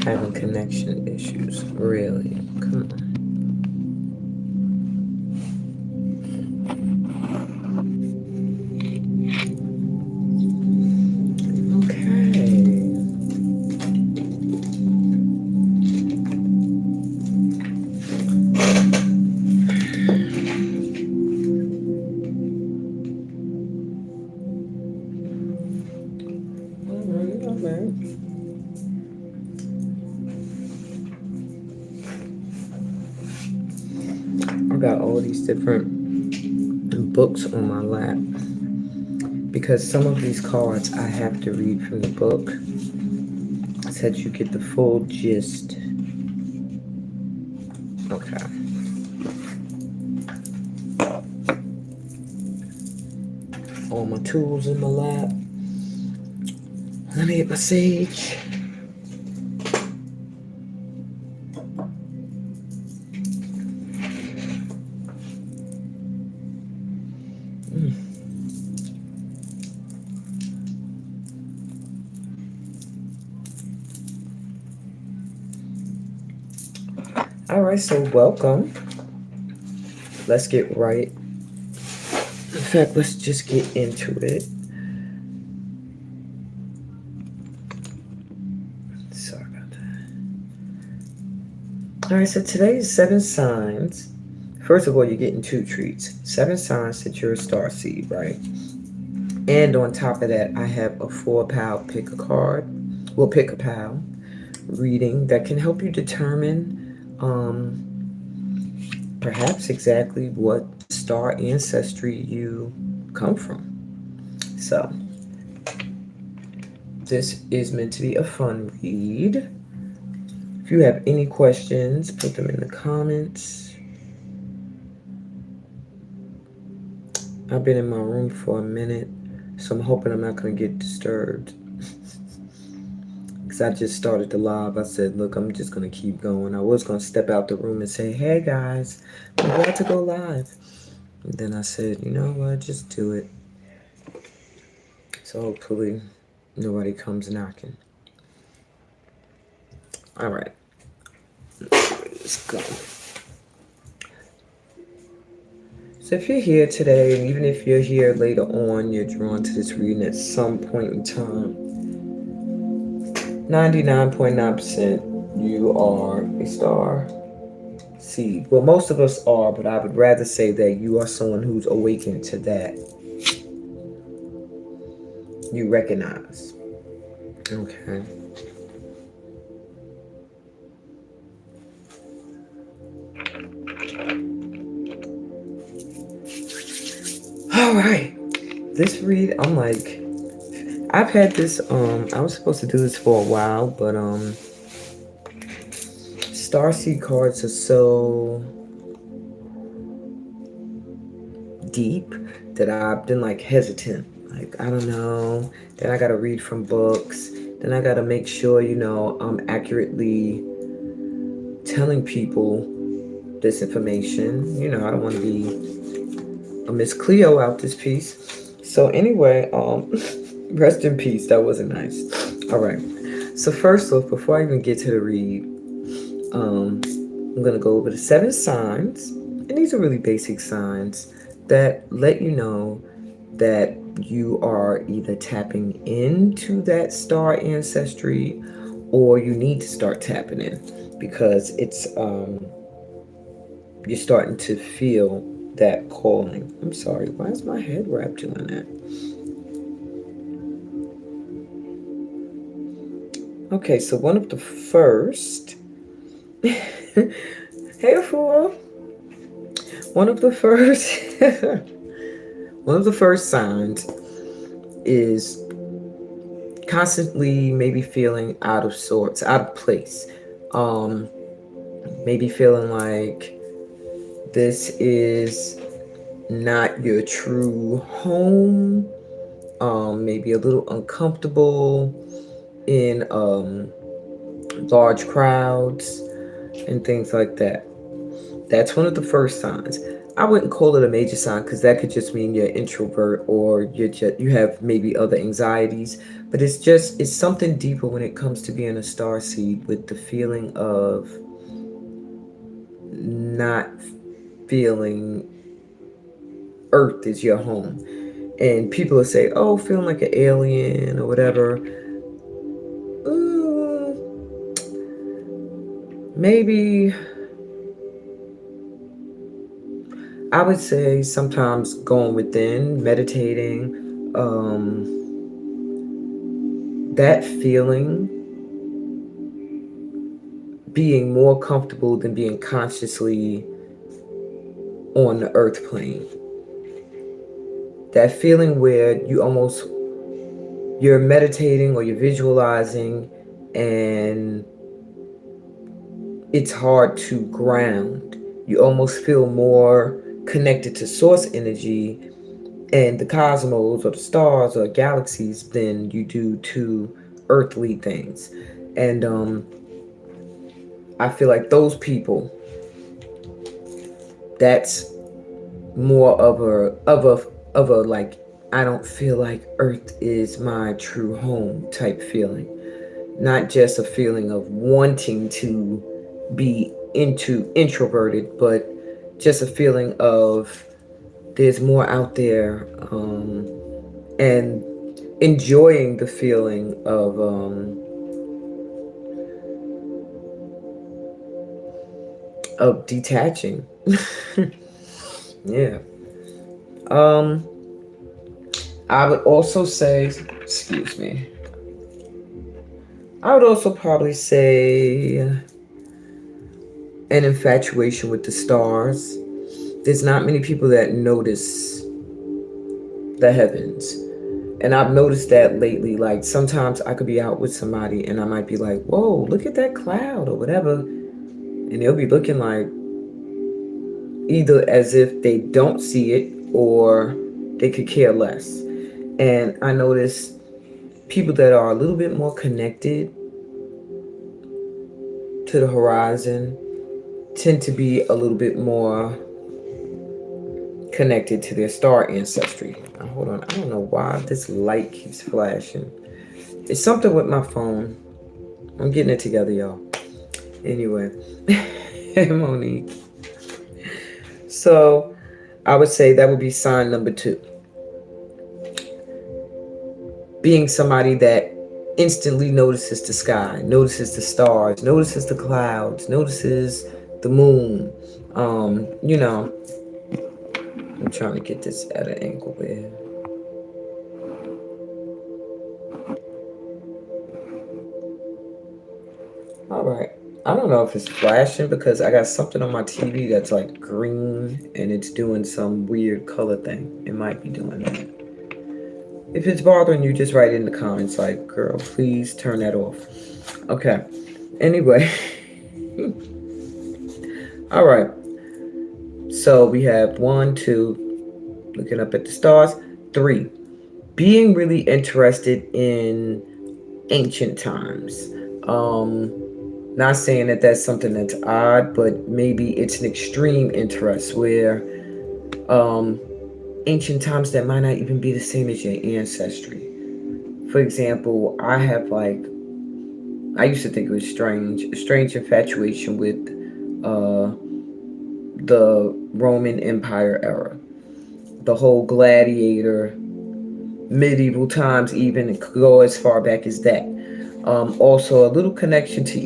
Having connection issues. Really? Come on. I got all these different books on my lap because some of these cards I have to read from the book so that you get the full gist. Okay. All my tools in my lap. Let me get my sage. All right, so welcome. Let's get right. In fact, let's just get into it. Sorry about that. All right, so today's 7 signs. First of all, you're getting 2 treats. 7 signs that you're a star seed, right? And on top of that, I have a 4-pal pick a card. Well, pick a pal reading that can help you determine perhaps exactly what star ancestry you come from. So, this is meant to be a fun read. If you have any questions, put them in the comments. I've been in my room for a minute, so I'm hoping I'm not going to get disturbed. Because I just started the live. I said, look, I'm just going to keep going. I was going to step out the room and say, hey guys, I'm about to go live. And then I said, you know what, just do it. So hopefully nobody comes knocking. All right. Let's go. So if you're here today, and even if you're here later on, you're drawn to this reading at some point in time, 99.9% you are a star seed. Well, most of us are, but I would rather say that you are someone who's awakened to that. You recognize. Okay. All right. This read, I'm like, I've had this, I was supposed to do this for a while, but, Starseed cards are so deep that I've been like hesitant. Like, I don't know. Then I gotta read from books. Then I gotta make sure, I'm accurately telling people this information. I don't want to be a Miss Cleo out this piece. So anyway, rest in peace. That wasn't nice. All right. So first off, before I even get to the read, I'm gonna go over the 7 signs, and these are really basic signs that let you know that you are either tapping into that star ancestry or you need to start tapping in because it's you're starting to feel that calling. I'm sorry, why is my head wrapped doing that? Okay, so one of the first hey fool. One of the first one of the first signs is constantly maybe feeling out of sorts, out of place. Maybe feeling like this is not your true home. Maybe a little uncomfortable in large crowds and things like that. That's one of the first signs. I wouldn't call it a major sign because that could just mean you're introvert or you have maybe other anxieties. But it's something deeper when it comes to being a star seed with the feeling of not feeling Earth is your home. And people will say, "Oh, feeling like an alien or whatever." Mm, maybe I would say sometimes going within, meditating, that feeling being more comfortable than being consciously on the earth plane. That feeling where you're meditating or you're visualizing and it's hard to ground. You almost feel more connected to source energy and the cosmos or the stars or galaxies than you do to earthly things. And I feel like those people, that's more of a like, I don't feel like Earth is my true home type feeling. Not just a feeling of wanting to be into introverted, but just a feeling of there's more out there, and enjoying the feeling of detaching. Yeah. Um, I would also say, excuse me. I would also probably say an infatuation with the stars. There's not many people that notice the heavens. And I've noticed that lately. Like sometimes I could be out with somebody and I might be like, whoa, look at that cloud or whatever. And they'll be looking like either as if they don't see it or they could care less. And I notice people that are a little bit more connected to the horizon tend to be a little bit more connected to their star ancestry. Hold on, I don't know why this light keeps flashing. It's something with my phone. I'm getting it together, y'all. Anyway, Monique. So I would say that would be sign number 2. Being somebody that instantly notices the sky, notices the stars, notices the clouds, notices the moon. You know, I'm trying to get this at an angle where. All right. I don't know if it's flashing because I got something on my TV that's like green and it's doing some weird color thing. It might be doing that. If it's bothering you, just write in the comments like, girl, please turn that off. Okay. Anyway. All right. So we have 1, 2, looking up at the stars. 3, being really interested in ancient times. Not saying that that's something that's odd, but maybe it's an extreme interest where ancient times that might not even be the same as your ancestry. For example, I used to think it was a strange infatuation with the Roman Empire era, the whole gladiator, medieval times, even it could go as far back as that. Also, a little connection to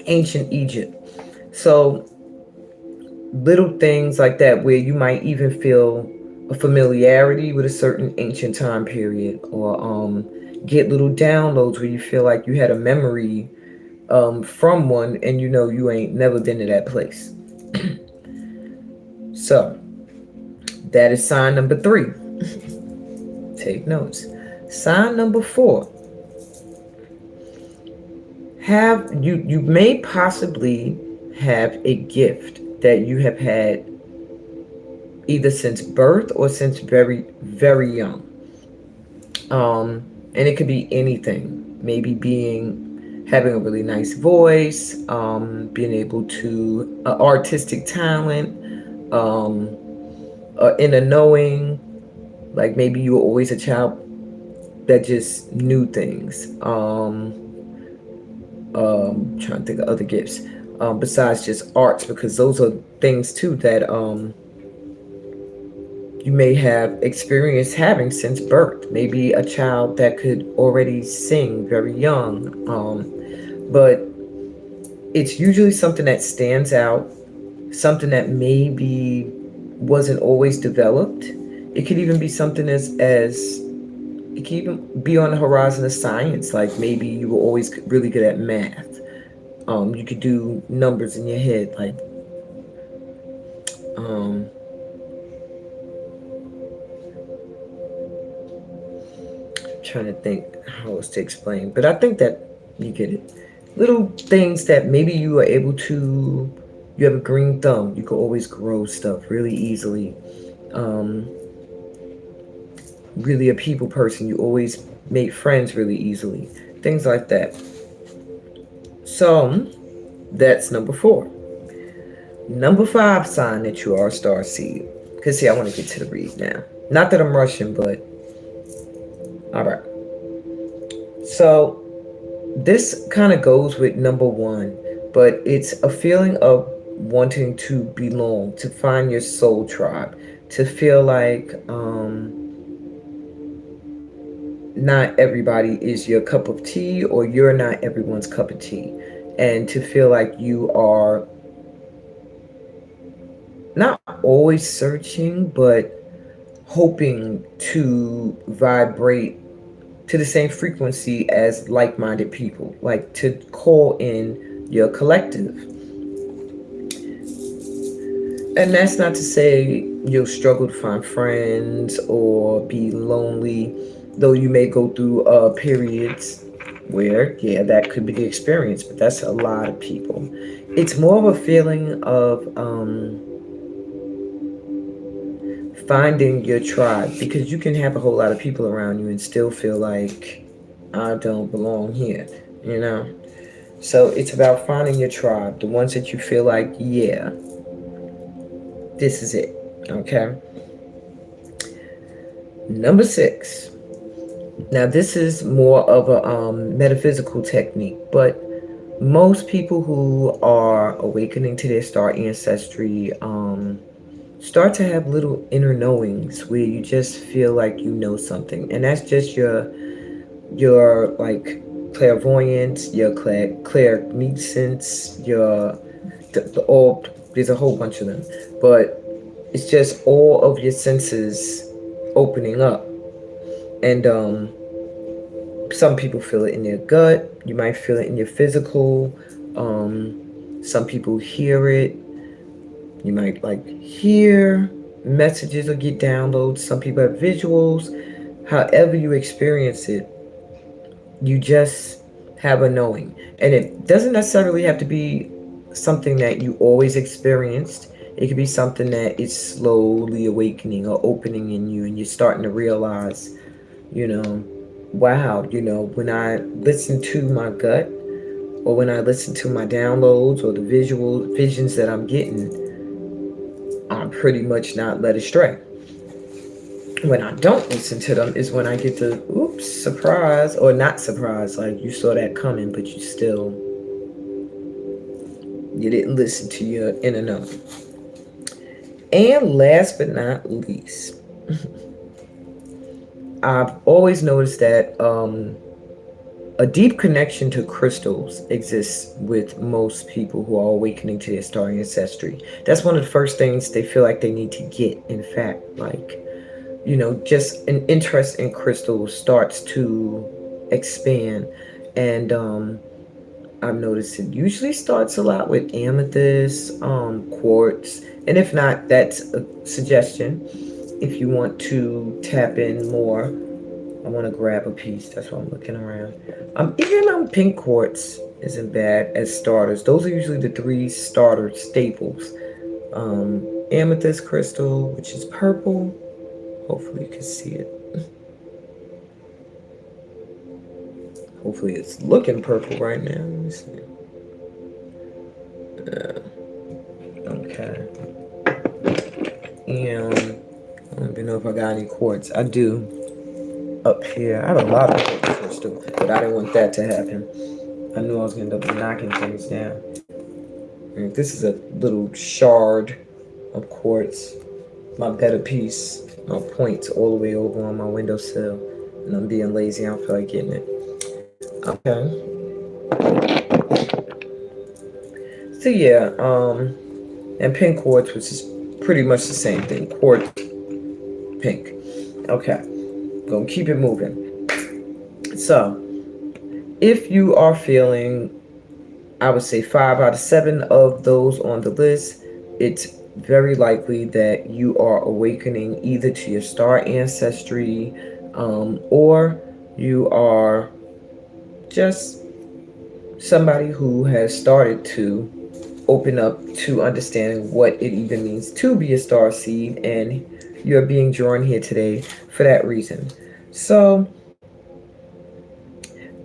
ancient Egypt. So little things like that where you might even feel a familiarity with a certain ancient time period, or get little downloads where you feel like you had a memory from one and you know you ain't never been to that place. So that is sign number 3. Take notes. Sign number 4. You may possibly have a gift that you have had either since birth or since very, very young. And it could be anything. Maybe having a really nice voice, being able to artistic talent, um, inner knowing. Like maybe you were always a child that just knew things. Trying to think of other gifts besides just arts, because those are things too that you may have experienced having since birth. Maybe a child that could already sing very young, but it's usually something that stands out, something that maybe wasn't always developed. It could even be something as it could even be on the horizon of science. Like maybe you were always really good at math. You could do numbers in your head, like um, trying to think how else to explain. But I think that you get it. Little things that maybe you are able to. You have a green thumb. You can always grow stuff really easily. Um, really a people person. You always make friends really easily. Things like that. So that's number 4. Number 5 sign that you are a star seed. Because see, I want to get to the read now. Not that I'm rushing, but all right. So this kind of goes with number 1, but it's a feeling of wanting to belong, to find your soul tribe, to feel like not everybody is your cup of tea, or you're not everyone's cup of tea, and to feel like you are not always searching, but hoping to vibrate to the same frequency as like-minded people, like to call in your collective. And that's not to say you'll struggle to find friends or be lonely, though you may go through periods where, yeah, that could be the experience, but that's a lot of people. It's more of a feeling of finding your tribe, because you can have a whole lot of people around you and still feel like I don't belong here, you know? So it's about finding your tribe, the ones that you feel like, yeah, this is it, okay? Number 6. Now, this is more of a metaphysical technique, but most people who are awakening to their star ancestry start to have little inner knowings where you just feel like you know something, and that's just your like clairvoyance, your claircognizance, your the all. There's a whole bunch of them, but it's just all of your senses opening up, and some people feel it in their gut. You might feel it in your physical. Some people hear it. You might like hear messages or get downloads. Some people have visuals. However you experience it, you just have a knowing. And it doesn't necessarily have to be something that you always experienced. It could be something that is slowly awakening or opening in you, and you're starting to realize, you know, wow, when I listen to my gut, or when I listen to my downloads or the visual visions that I'm getting, I'm pretty much not led astray. When I don't listen to them is when I get the oops, surprise, or not surprise, like you saw that coming, but you didn't listen to your inner knowing. And last but not least, I've always noticed that a deep connection to crystals exists with most people who are awakening to their star ancestry. That's one of the first things they feel like they need to get. In fact, like, just an interest in crystals starts to expand. And I've noticed it usually starts a lot with amethyst, quartz. And if not, that's a suggestion. If you want to tap in more, I want to grab a piece. That's why I'm looking around. Even pink quartz isn't bad as starters. Those are usually the 3 starter staples. Amethyst crystal, which is purple. Hopefully you can see it. Hopefully it's looking purple right now. Let me see. Okay. And I don't even know if I got any quartz. I do up here. I have a lot of quartz crystal, but I didn't want that to happen. I knew I was going to end up knocking things down. And this is a little shard of quartz. My better piece. My point's all the way over on my windowsill. And I'm being lazy. I don't feel like getting it. Okay. So yeah, and pink quartz, which is pretty much the same thing. Quartz, pink. Okay. Gonna keep it moving. So, if you are feeling, I would say 5 out of 7 of those on the list, it's very likely that you are awakening either to your star ancestry, or you are just somebody who has started to open up to understanding what it even means to be a star seed, and you're being drawn here today for that reason. So,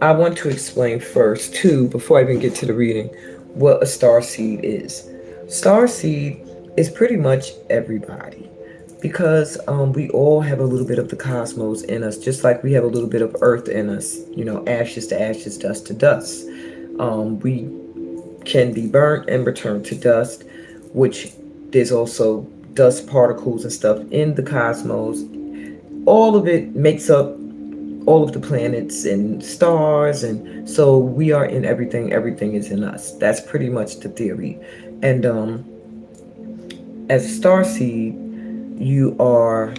I want to explain first, too, before I even get to the reading, what a star seed is. Star seed is pretty much everybody because we all have a little bit of the cosmos in us, just like we have a little bit of earth in us, ashes to ashes, dust to dust. We can be burnt and returned to dust, which there's also dust particles and stuff in the cosmos. All of it makes up all of the planets and stars, and so we are in everything. Everything is in us. That's pretty much the theory. And as a star seed, you are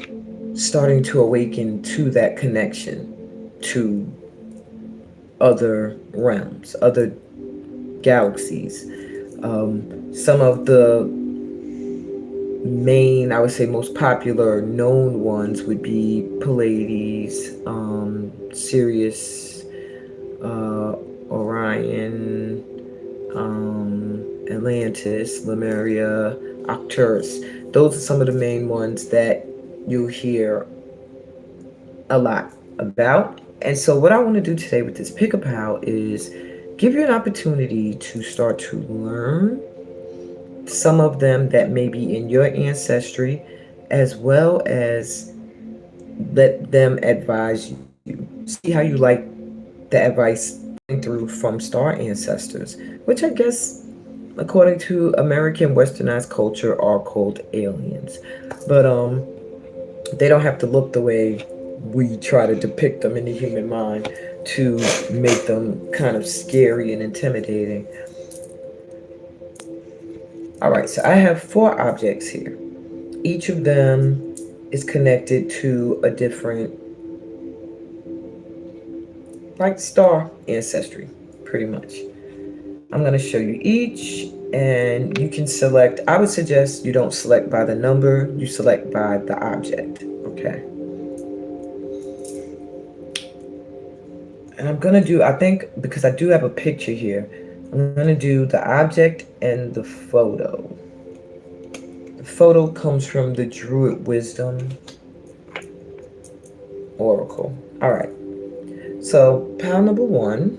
starting to awaken to that connection to other realms, other galaxies. Some of the main, I would say, most popular known ones would be Pleiades, Sirius, Orion, Atlantis, Lemuria, Arcturus. Those are some of the main ones that you hear a lot about. And so, what I want to do today with this pick a pal is give you an opportunity to start to learn some of them that may be in your ancestry, as well as let them advise you. See how you like the advice through from star ancestors, which I guess, according to American westernized culture, are called aliens. But they don't have to look the way we try to depict them in the human mind to make them kind of scary and intimidating. All right, so I have 4 objects here. Each of them is connected to a different, like, star ancestry, pretty much. I'm going to show you each, and you can select. I would suggest you don't select by the number, you select by the object. Okay. And I'm going to do, I think, because I do have a picture here, I'm going to do the object and the photo. The photo comes from the Druid Wisdom Oracle. All right. So, pile number 1.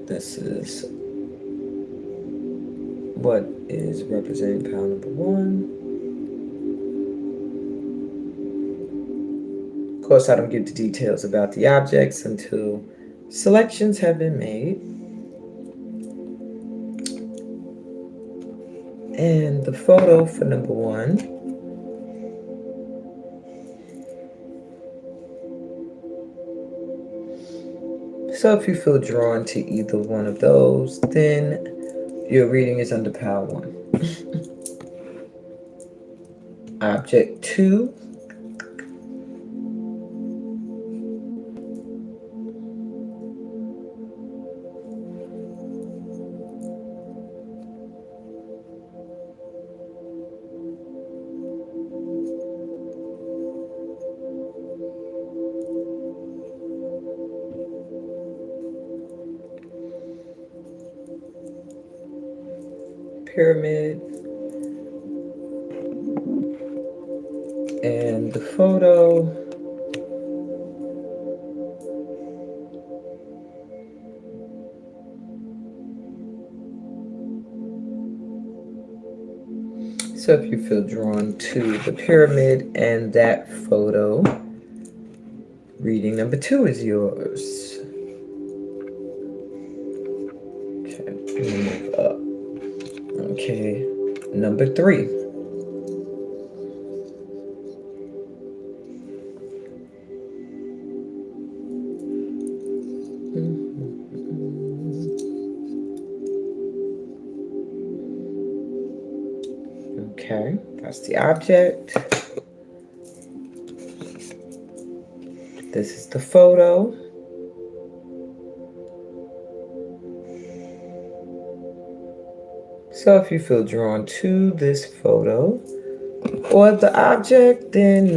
This is what is representing pile number 1. Of course, I don't give the details about the objects until selections have been made. And the photo for number 1. So if you feel drawn to either one of those, then your reading is under pile 1. Object 2. Pyramid. And the photo So if you feel drawn to the pyramid and that photo, reading number 2 is yours. Okay, move up. Okay, number 3. Okay, that's the object. This is the photo. So if you feel drawn to this photo or the object, then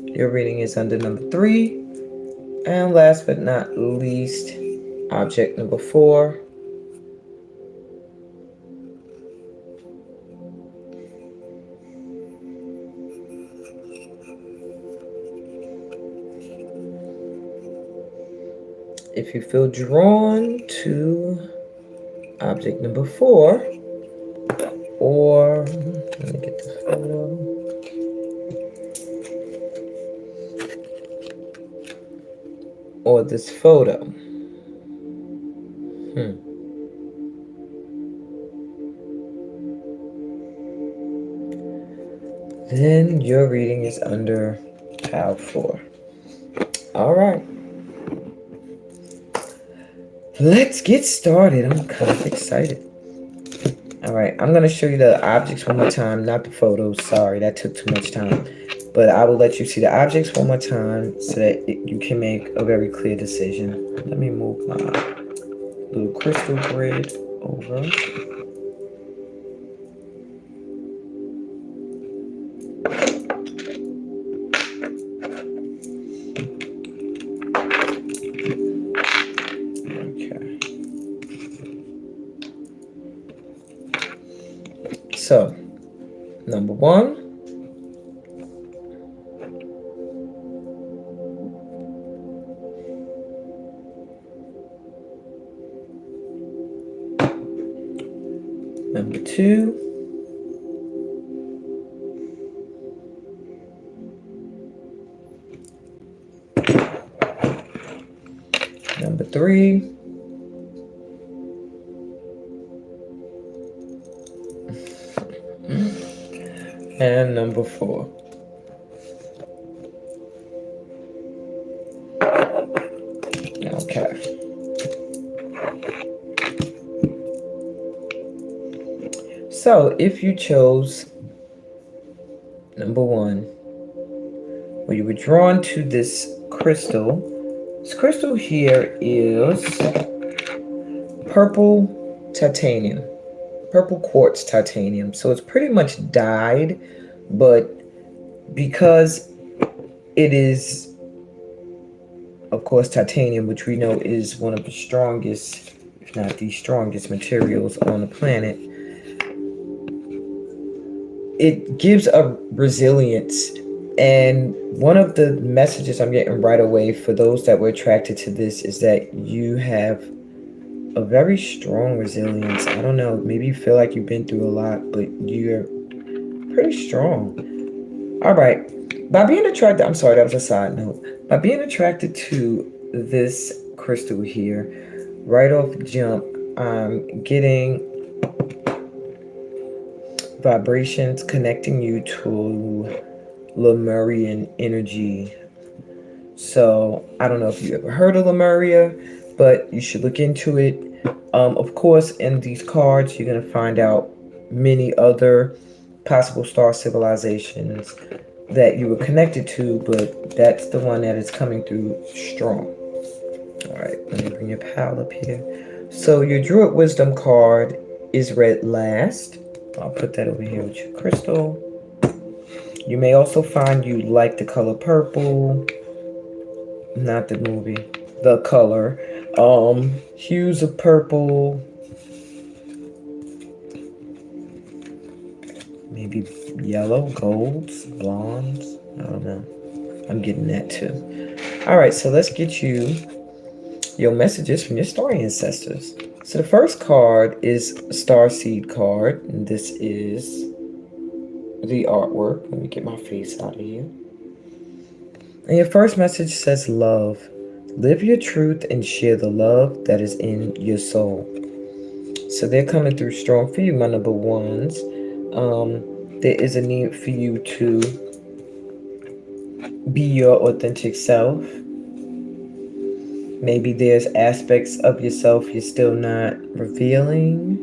your reading is under number 3. And last but not least, object number 4. If you feel drawn to object number 4, or let me get the photo. Or this photo. Then your reading is under pile 4. All right. Let's get started. I'm kind of excited. All right, I'm going to show you the objects one more time, not the photos. Sorry, that took too much time. But I will let you see the objects one more time so that you can make a very clear decision. Let me move my little crystal grid over. So, number 1. Number 2. Number 3. And number 4. Okay. So if you chose number 1, or you were drawn to this crystal here is purple titanium, purple quartz titanium. So it's pretty much dyed, but because it is, of course, titanium, which we know is one of the strongest, if not the strongest materials on the planet, it gives a resilience. And one of the messages I'm getting right away for those that were attracted to this is that you have a very strong resilience. I don't know, maybe you feel like you've been through a lot, but you're pretty strong. All right. By being attracted, I'm sorry, that was a side note. By being attracted to this crystal here, right off the jump, I'm getting vibrations connecting you to Lemurian energy. So I don't know if you ever heard of Lemuria, but you should look into it. Of course, in these cards, you're going to find out many other possible star civilizations that you were connected to, but that's the one that is coming through strong. All right, let me bring your pile up here. So your Druid Wisdom card is read last. I'll put that over here with your crystal. You may also find you like the color purple. Not the movie, the color. Hues of purple. Maybe yellow, golds, blondes. I don't know. I'm getting that too. All right, so let's get you your messages from your star ancestors. So the first card is a Starseed card, and this is the artwork. Let me get my face out of here. And your first message says love. Live your truth and share the love that is in your soul. So they're coming through strong for you, my number ones. There is a need for you to be your authentic self. Maybe there's aspects of yourself you're still not revealing.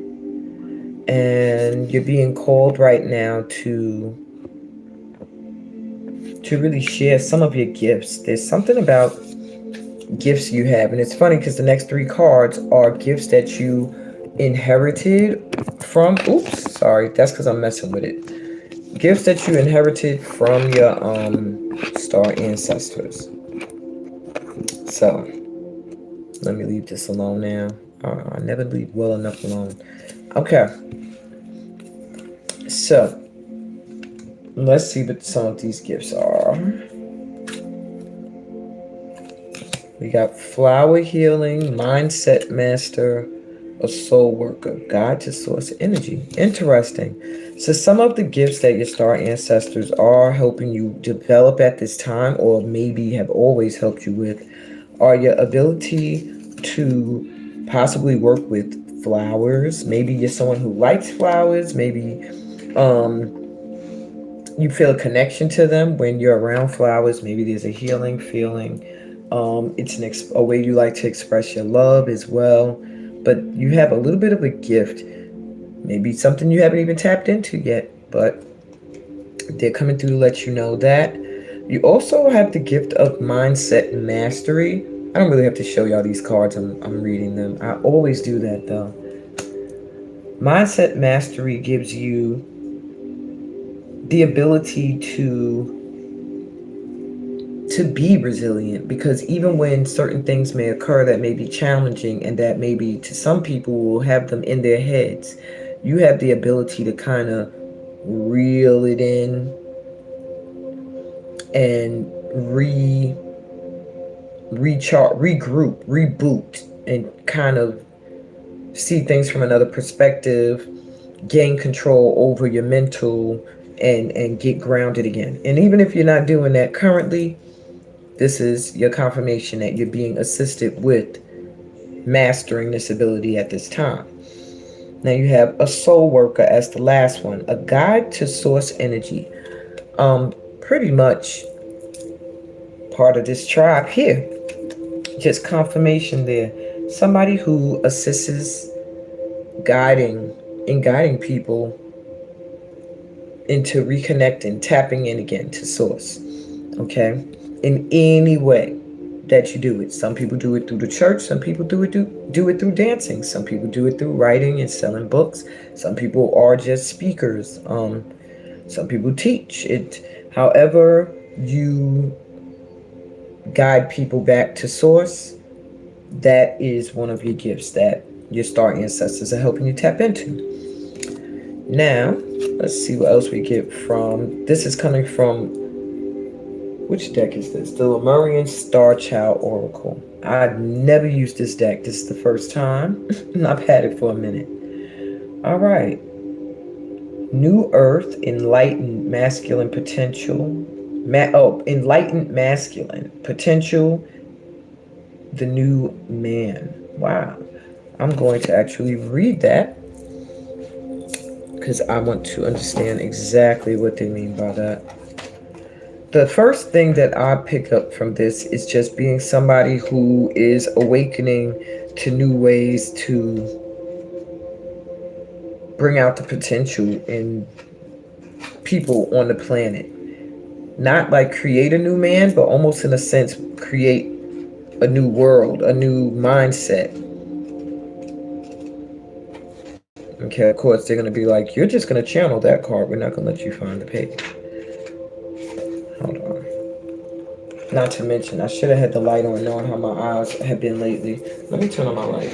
And you're being called right now to really share some of your gifts. There's something about gifts you have, and it's funny because the next three cards are gifts that you inherited from, oops, sorry, that's because I'm messing with it. Gifts that you inherited from your star ancestors. So let me leave this alone now. I never leave well enough alone. Okay, so let's see what some of these gifts are. We got flower healing, mindset master, a soul worker, guide to source energy. Interesting. So some of the gifts that your star ancestors are helping you develop at this time, or maybe have always helped you with, are your ability to possibly work with flowers. Maybe you're someone who likes flowers. Maybe you feel a connection to them when you're around flowers. Maybe there's a healing feeling. It's a way you like to express your love as well. But you have a little bit of a gift, maybe something you haven't even tapped into yet, but they're coming through to let you know that. You also have the gift of mindset mastery. I don't really have to show y'all these cards. I'm reading them. I always do that though. Mindset mastery gives you the ability to be resilient, because even when certain things may occur that may be challenging and that maybe to some people will have them in their heads, you have the ability to kind of reel it in and regroup, reboot, and kind of see things from another perspective, gain control over your mental, and get grounded again. And even if you're not doing that currently, this is your confirmation that you're being assisted with mastering this ability at this time. Now you have a soul worker as the last one, a guide to source energy. Pretty much part of this tribe here. Just confirmation there. Somebody who assists guiding people into reconnecting, tapping in again to source. Okay? In any way that you do it. Some people do it through the church. Some people do it through dancing. Some people do it through writing and selling books. Some people are just speakers. Some people teach it. However you guide people back to source, that is one of your gifts that your star ancestors are helping you tap into. Now, let's see what else we get from. This is coming from, which deck is this? The Lemurian Star Child Oracle. I've never used this deck. This is the first time. And I've had it for a minute. All right. New Earth, enlightened masculine potential. Enlightened masculine potential. The new man. Wow. I'm going to actually read that because I want to understand exactly what they mean by that. The first thing that I pick up from this is just being somebody who is awakening to new ways to bring out the potential in people on the planet. Not like create a new man, but almost in a sense create a new world, a new mindset. Okay, of course they're going to be like, you're just going to channel that card. We're not going to let you find the page. Hold on. Not to mention, I should have had the light on, knowing how my eyes have been lately. Let me turn on my light.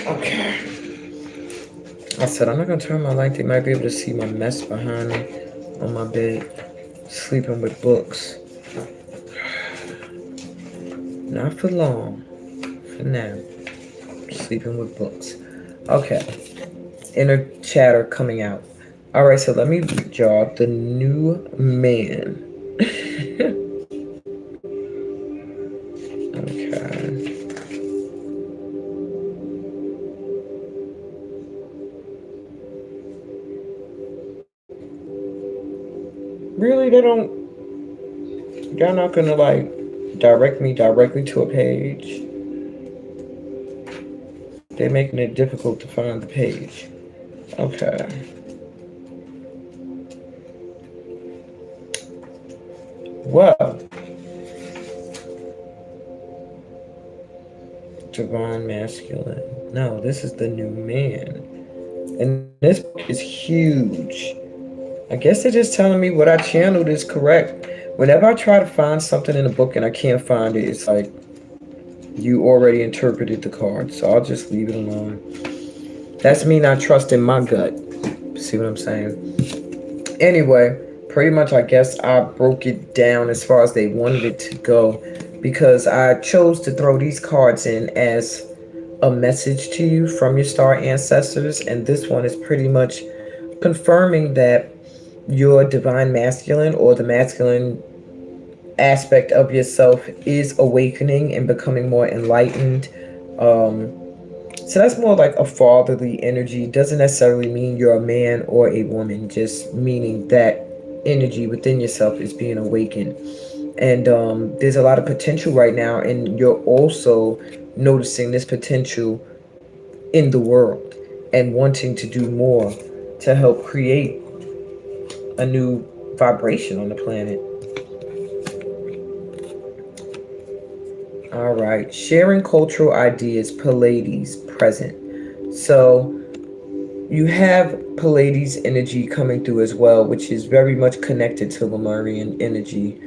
Okay. I said, I'm not going to turn my light. They might be able to see my mess behind me on my bed, sleeping with books. Not for long. For now. Sleeping with books. Okay, inner chatter coming out. All right, so let me read y'all the new man. Okay. Really, they don't. Y'all not gonna like direct me directly to a page. They're making it difficult to find the page. Okay. Well, divine masculine. No, this is the new man. And this book is huge. I guess they're just telling me what I channeled is correct. Whenever I try to find something in a book and I can't find it, it's like you already interpreted the card. So I'll just leave it alone. That's me not trusting my gut. See what I'm saying? Anyway, pretty much I guess I broke it down as far as they wanted it to go because I chose to throw these cards in as a message to you from your star ancestors, and this one is pretty much confirming that your divine masculine or the masculine aspect of yourself is awakening and becoming more enlightened. Um, so that's more like a fatherly energy. Doesn't necessarily mean you're a man or a woman, just meaning that energy within yourself is being awakened. And there's a lot of potential right now, and you're also noticing this potential in the world and wanting to do more to help create a new vibration on the planet. All right, sharing cultural ideas, Pleiades present. So you have Pleiades energy coming through as well, which is very much connected to Lemurian energy.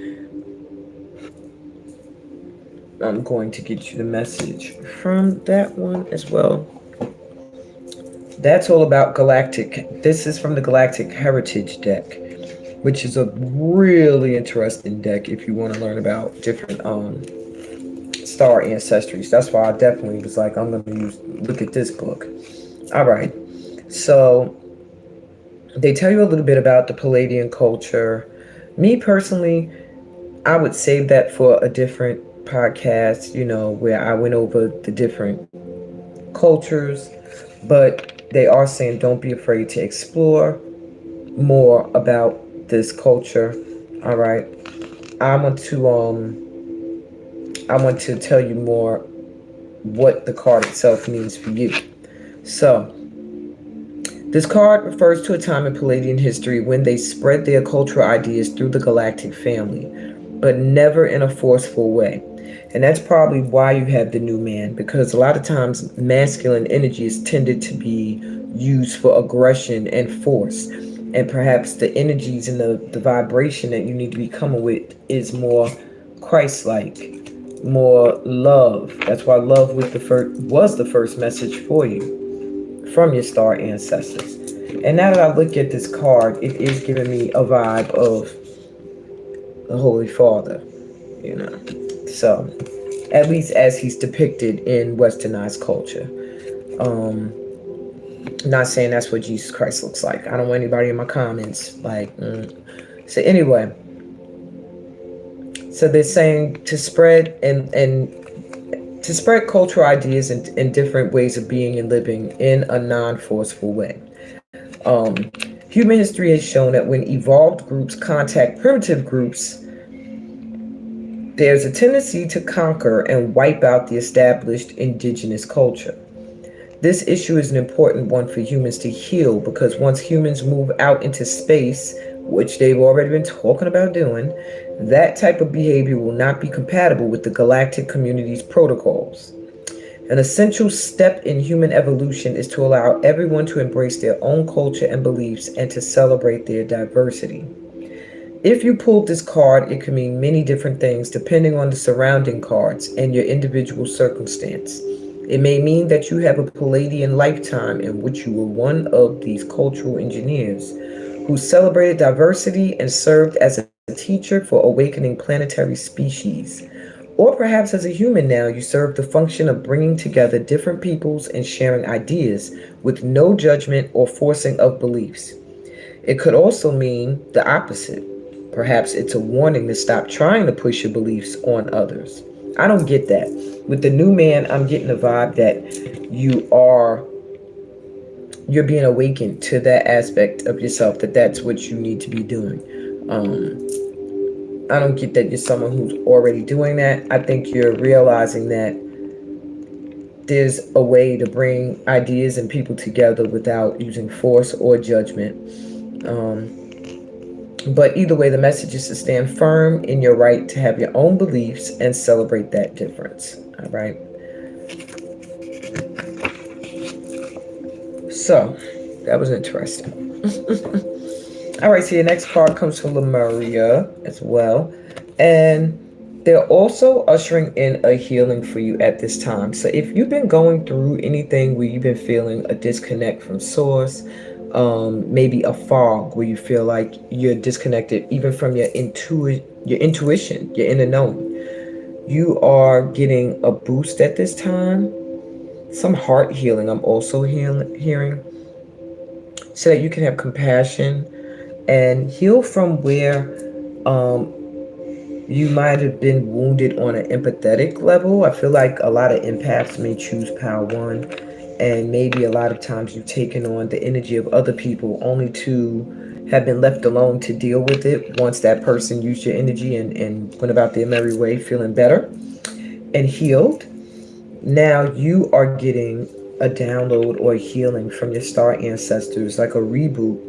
I'm going to get you the message from that one as well. That's all about galactic. This is from the Galactic Heritage deck, which is a really interesting deck if you want to learn about different star ancestries. That's why I definitely was like, I'm gonna look at this book. All right, so they tell you a little bit about the Palladian culture. Me personally, I would save that for a different podcast, where I went over the different cultures, but they are saying don't be afraid to explore more about this culture. All right. I want to tell you more what the card itself means for you. So, this card refers to a time in Palladian history when they spread their cultural ideas through the galactic family, but never in a forceful way. And that's probably why you have the new man, because a lot of times masculine energy is tended to be used for aggression and force. And perhaps the energies and the vibration that you need to be coming with is more Christ like, more love. That's why love was the first message for you from your star ancestors. And now that I look at this card, it is giving me a vibe of the Holy Father, you know. So, at least as he's depicted in westernized culture. Not saying that's what Jesus Christ looks like. I don't want anybody in my comments like. So anyway, so they're saying to spread and to spread cultural ideas and different ways of being and living in a non-forceful way. Um, Human history has shown that when evolved groups contact primitive groups, there's a tendency to conquer and wipe out the established indigenous culture. This issue is an important one for humans to heal because once humans move out into space, which they've already been talking about doing, that type of behavior will not be compatible with the galactic community's protocols. An essential step in human evolution is to allow everyone to embrace their own culture and beliefs and to celebrate their diversity. If you pulled this card, it could mean many different things depending on the surrounding cards and your individual circumstance. It may mean that you have a Palladian lifetime in which you were one of these cultural engineers who celebrated diversity and served as a teacher for awakening planetary species. Or perhaps as a human now, you serve the function of bringing together different peoples and sharing ideas with no judgment or forcing of beliefs. It could also mean the opposite. Perhaps it's a warning to stop trying to push your beliefs on others. I don't get that. With the new man, I'm getting the vibe that you're being awakened to that aspect of yourself, that that's what you need to be doing. I don't get that you're someone who's already doing that. I think you're realizing that there's a way to bring ideas and people together without using force or judgment. But either way, the message is to stand firm in your right to have your own beliefs and celebrate that difference. All right. So that was interesting. All right. So your next card comes from Lemuria as well. And they're also ushering in a healing for you at this time. So if you've been going through anything where you've been feeling a disconnect from source, maybe a fog where you feel like you're disconnected even from your intuition, your inner knowing, you are getting a boost at this time. Some heart healing I'm also hearing, so that you can have compassion and heal from where um, you might have been wounded on an empathetic level. I feel like a lot of empaths may choose Power One, and maybe a lot of times you've taken on the energy of other people only to have been left alone to deal with it once that person used your energy and went about their merry way feeling better and healed. Now you are getting a download or a healing from your star ancestors, like a reboot.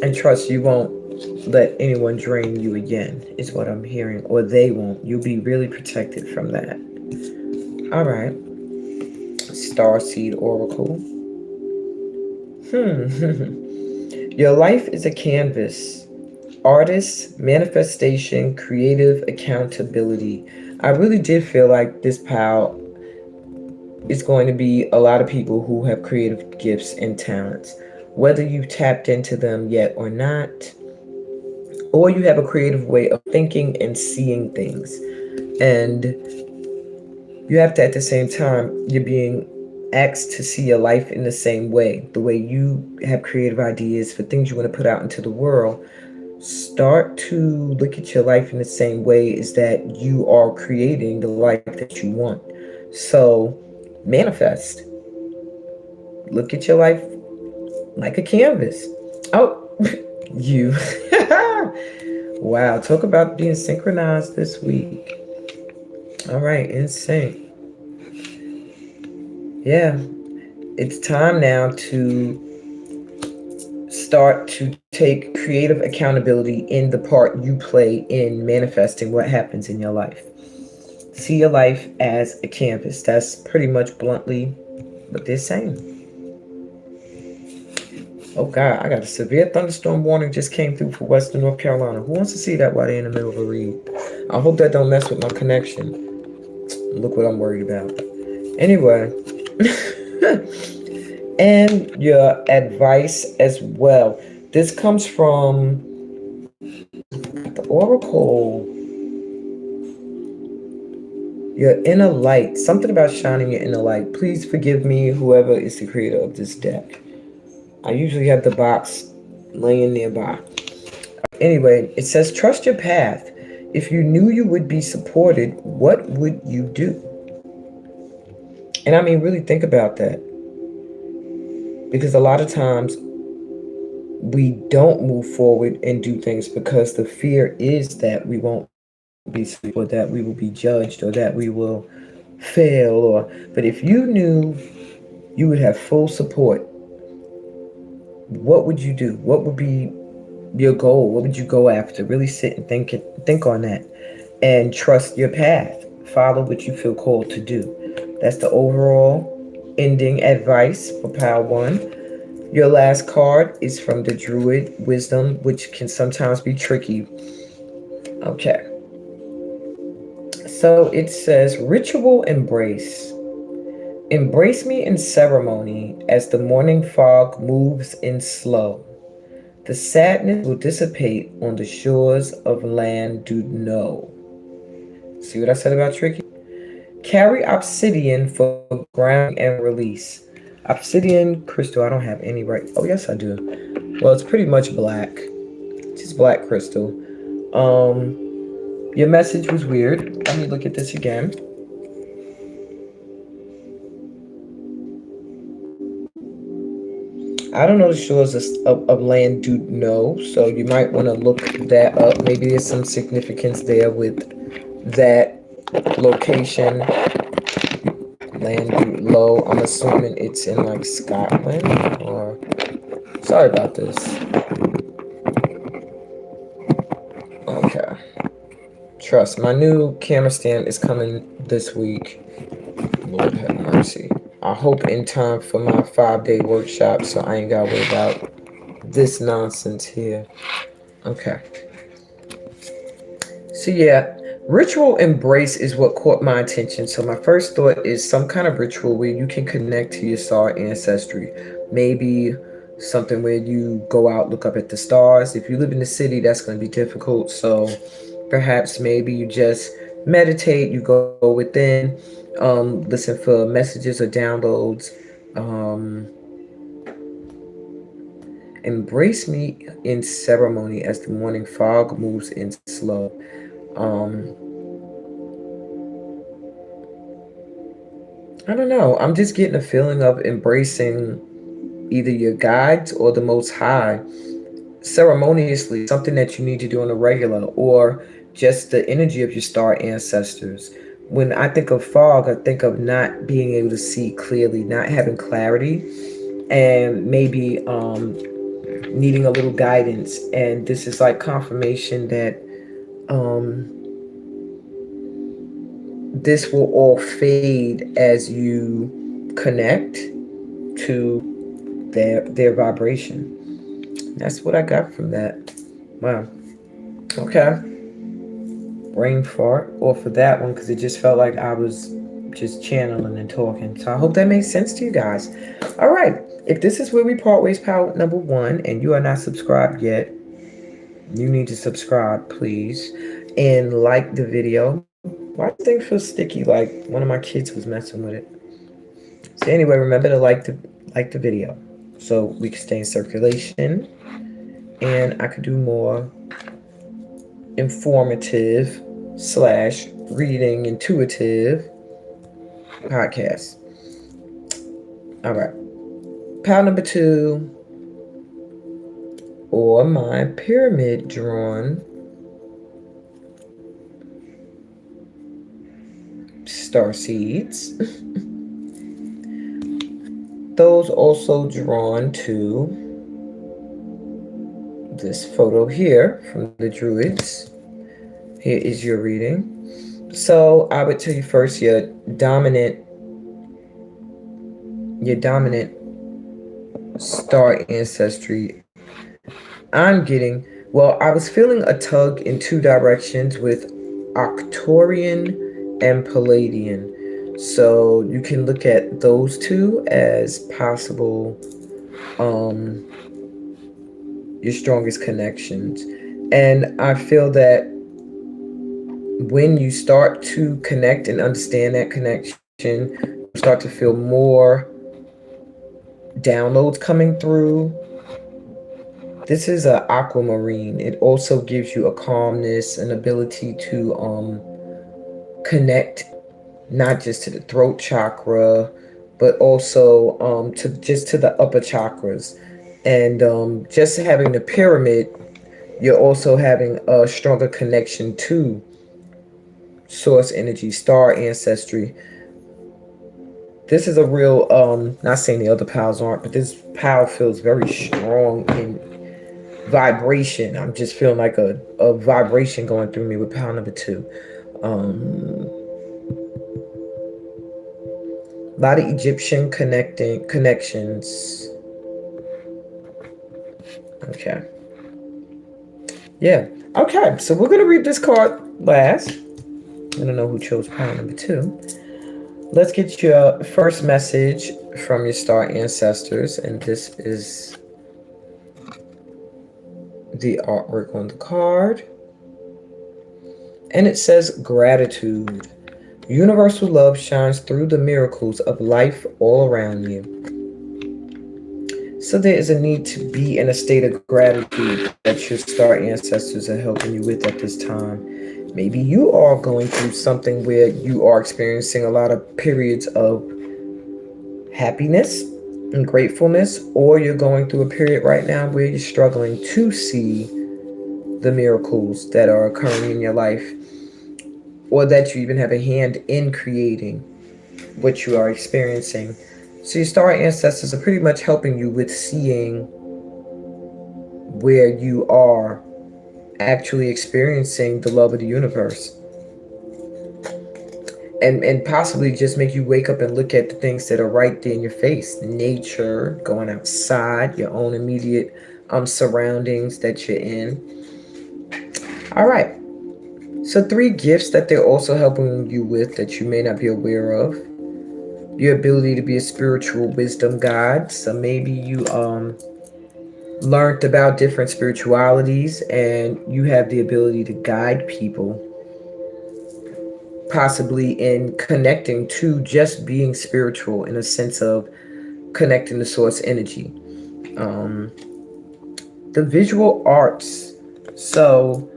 And trust, you won't let anyone drain you again, is what I'm hearing. Or they won't. You'll be really protected from that. All right. Starseed Oracle. Your life is a canvas. Artist, manifestation, creative accountability. I really did feel like this pal is going to be a lot of people who have creative gifts and talents. Whether you've tapped into them yet or not, or you have a creative way of thinking and seeing things. And you have to, at the same time, you're being asked to see your life in the same way. The way you have creative ideas for things you want to put out into the world, start to look at your life in the same way, is that you are creating the life that you want. So manifest. Look at your life like a canvas. Oh, you. Wow, talk about being synchronized this week. All right, in sync. Yeah, it's time now to start to take creative accountability in the part you play in manifesting what happens in your life. See your life as a canvas. That's pretty much bluntly what they're saying. Oh God, I got a severe thunderstorm warning just came through for Western North Carolina. Who wants to see that while they're in the middle of a read? I hope that don't mess with my connection. Look what I'm worried about. Anyway, and your advice as well. This comes from the Oracle. Your inner light. Something about shining your inner light. Please forgive me, whoever is the creator of this deck. I usually have the box laying nearby. Anyway, it says, trust your path. If you knew you would be supported, what would you do? And I mean, really think about that. Because a lot of times we don't move forward and do things because the fear is that we won't be supported, or that we will be judged, or that we will fail. But if you knew you would have full support, what would you do? What would be your goal? What would you go after? Really sit and think on that, and trust your path. Follow what you feel called to do. That's the overall ending advice for Pile 1. Your last card is from the Druid Wisdom, which can sometimes be tricky. Okay. So it says, ritual embrace. Embrace me in ceremony as the morning fog moves in slow. The sadness will dissipate on the shores of land do know. See what I said about tricky? Carry obsidian for grounding and release. Obsidian crystal, I don't have any right. Oh, yes, I do. Well, it's pretty much black. Just black crystal. Um, your message was weird. Let me look at this again. I don't know the shores of land do know, so you might want to look that up. Maybe there's some significance there with that location. Land do low. I'm assuming it's in like Scotland or. Sorry about this. Okay. Trust, my new camera stand is coming this week. Lord have mercy. I hope in time for my 5-day workshop so I ain't gotta worry about this nonsense here. Okay. So yeah, ritual embrace is what caught my attention. So my first thought is some kind of ritual where you can connect to your star ancestry. Maybe something where you go out, look up at the stars. If you live in the city, that's going to be difficult. So perhaps maybe you just meditate, you go within, listen for messages or downloads. Um, Embrace me in ceremony as the morning fog moves in slow. Um, I don't know. I'm just getting a feeling of embracing either your guides or the Most High ceremoniously, something that you need to do on a regular, or just the energy of your star ancestors. When I think of fog, I think of not being able to see clearly, not having clarity, and maybe needing a little guidance. And this is like confirmation that um, this will all fade as you connect to their vibration. That's what I got from that. Wow. Okay. Brain fart off of that one because it just felt like I was just channeling and talking. So I hope that makes sense to you guys. All right. If this is where we part ways, power number one, and you are not subscribed yet, you need to subscribe, please, and like the video. Why does thing feel sticky? Like one of my kids was messing with it. So anyway, remember to like the video so we can stay in circulation, and I could do more informative slash reading intuitive podcast. All right. Pile number two, or my pyramid drawn Starseeds. Those also drawn to this photo here from the Druids. Here is your reading. So I would tell you first dominant star ancestry. I'm getting, well, I was feeling a tug in two directions with Arcturian and Palladian. So you can look at those two as possible your strongest connections. And I feel that when you start to connect and understand that connection, you start to feel more downloads coming through. This is an aquamarine. It also gives you a calmness, an ability to connect not just to the throat chakra, but also to the upper chakras. And just having the pyramid, you're also having a stronger connection to source energy, star ancestry. This is a real, not saying the other piles aren't, but this pile feels very strong in vibration. I'm just feeling like a vibration going through me with pile number two. A lot of Egyptian connections. Okay. Yeah. Okay. So we're gonna read this card last. I don't know who chose pile number two. Let's get your first message from your star ancestors, and this is the artwork on the card. And it says gratitude. Universal love shines through the miracles of life all around you. So there is a need to be in a state of gratitude that your star ancestors are helping you with at this time. Maybe you are going through something where you are experiencing a lot of periods of happiness and gratefulness, or you're going through a period right now where you're struggling to see the miracles that are occurring in your life, or that you even have a hand in creating what you are experiencing. So your star ancestors are pretty much helping you with seeing where you are actually experiencing the love of the universe. And possibly just make you wake up and look at the things that are right there in your face. Nature, going outside, your own immediate surroundings that you're in. All right. So 3 gifts that they're also helping you with that you may not be aware of. Your ability to be a spiritual wisdom guide. So maybe you learned about different spiritualities and you have the ability to guide people, possibly in connecting to just being spiritual in a sense of connecting to source energy. Um, the visual arts. So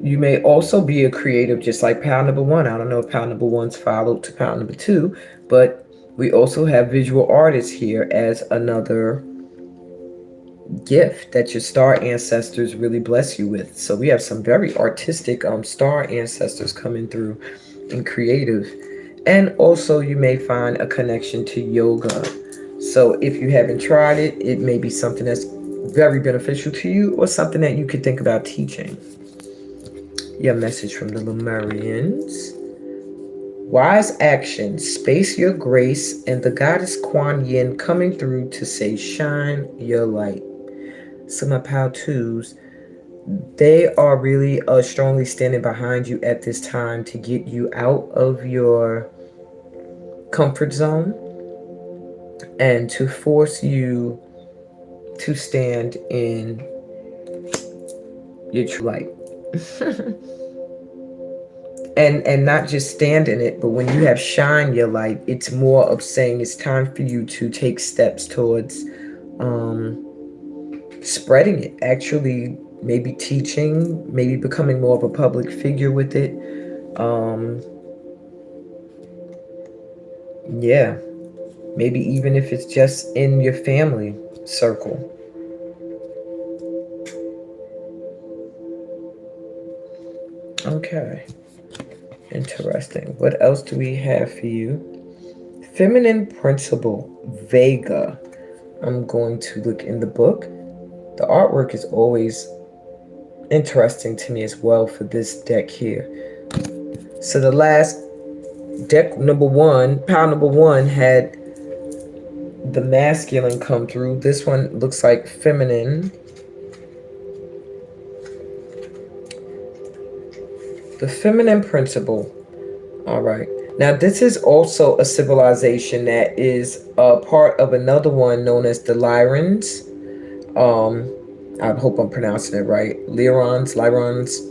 you may also be a creative, just like pile number 1. I don't know if pile number 1's followed to pile number 2, but we also have visual artists here as another gift that your star ancestors really bless you with. So we have some very artistic star ancestors coming through and creative. And also you may find a connection to yoga. So if you haven't tried it, it may be something that's very beneficial to you or something that you could think about teaching. Your message from the Lemurians. Wise action, space your grace, and the goddess Kuan Yin coming through to say, shine your light. So my pal twos, they are really strongly standing behind you at this time to get you out of your comfort zone and to force you to stand in your true light. and not just stand in it, but when you have shine your light, it's more of saying it's time for you to take steps towards spreading it, actually maybe teaching, maybe becoming more of a public figure with it. Yeah, maybe even if it's just in your family circle. Okay, interesting. What else do we have for you? Feminine principle, Vega. I'm going to look in the book. The artwork is always interesting to me as well for this deck here. So the last deck number 1, pile number 1, had the masculine come through. This one looks like feminine. The feminine principle. All right. Now this is also a civilization that is a part of another one known as the Lyrans. I hope I'm pronouncing it right. Lyrans.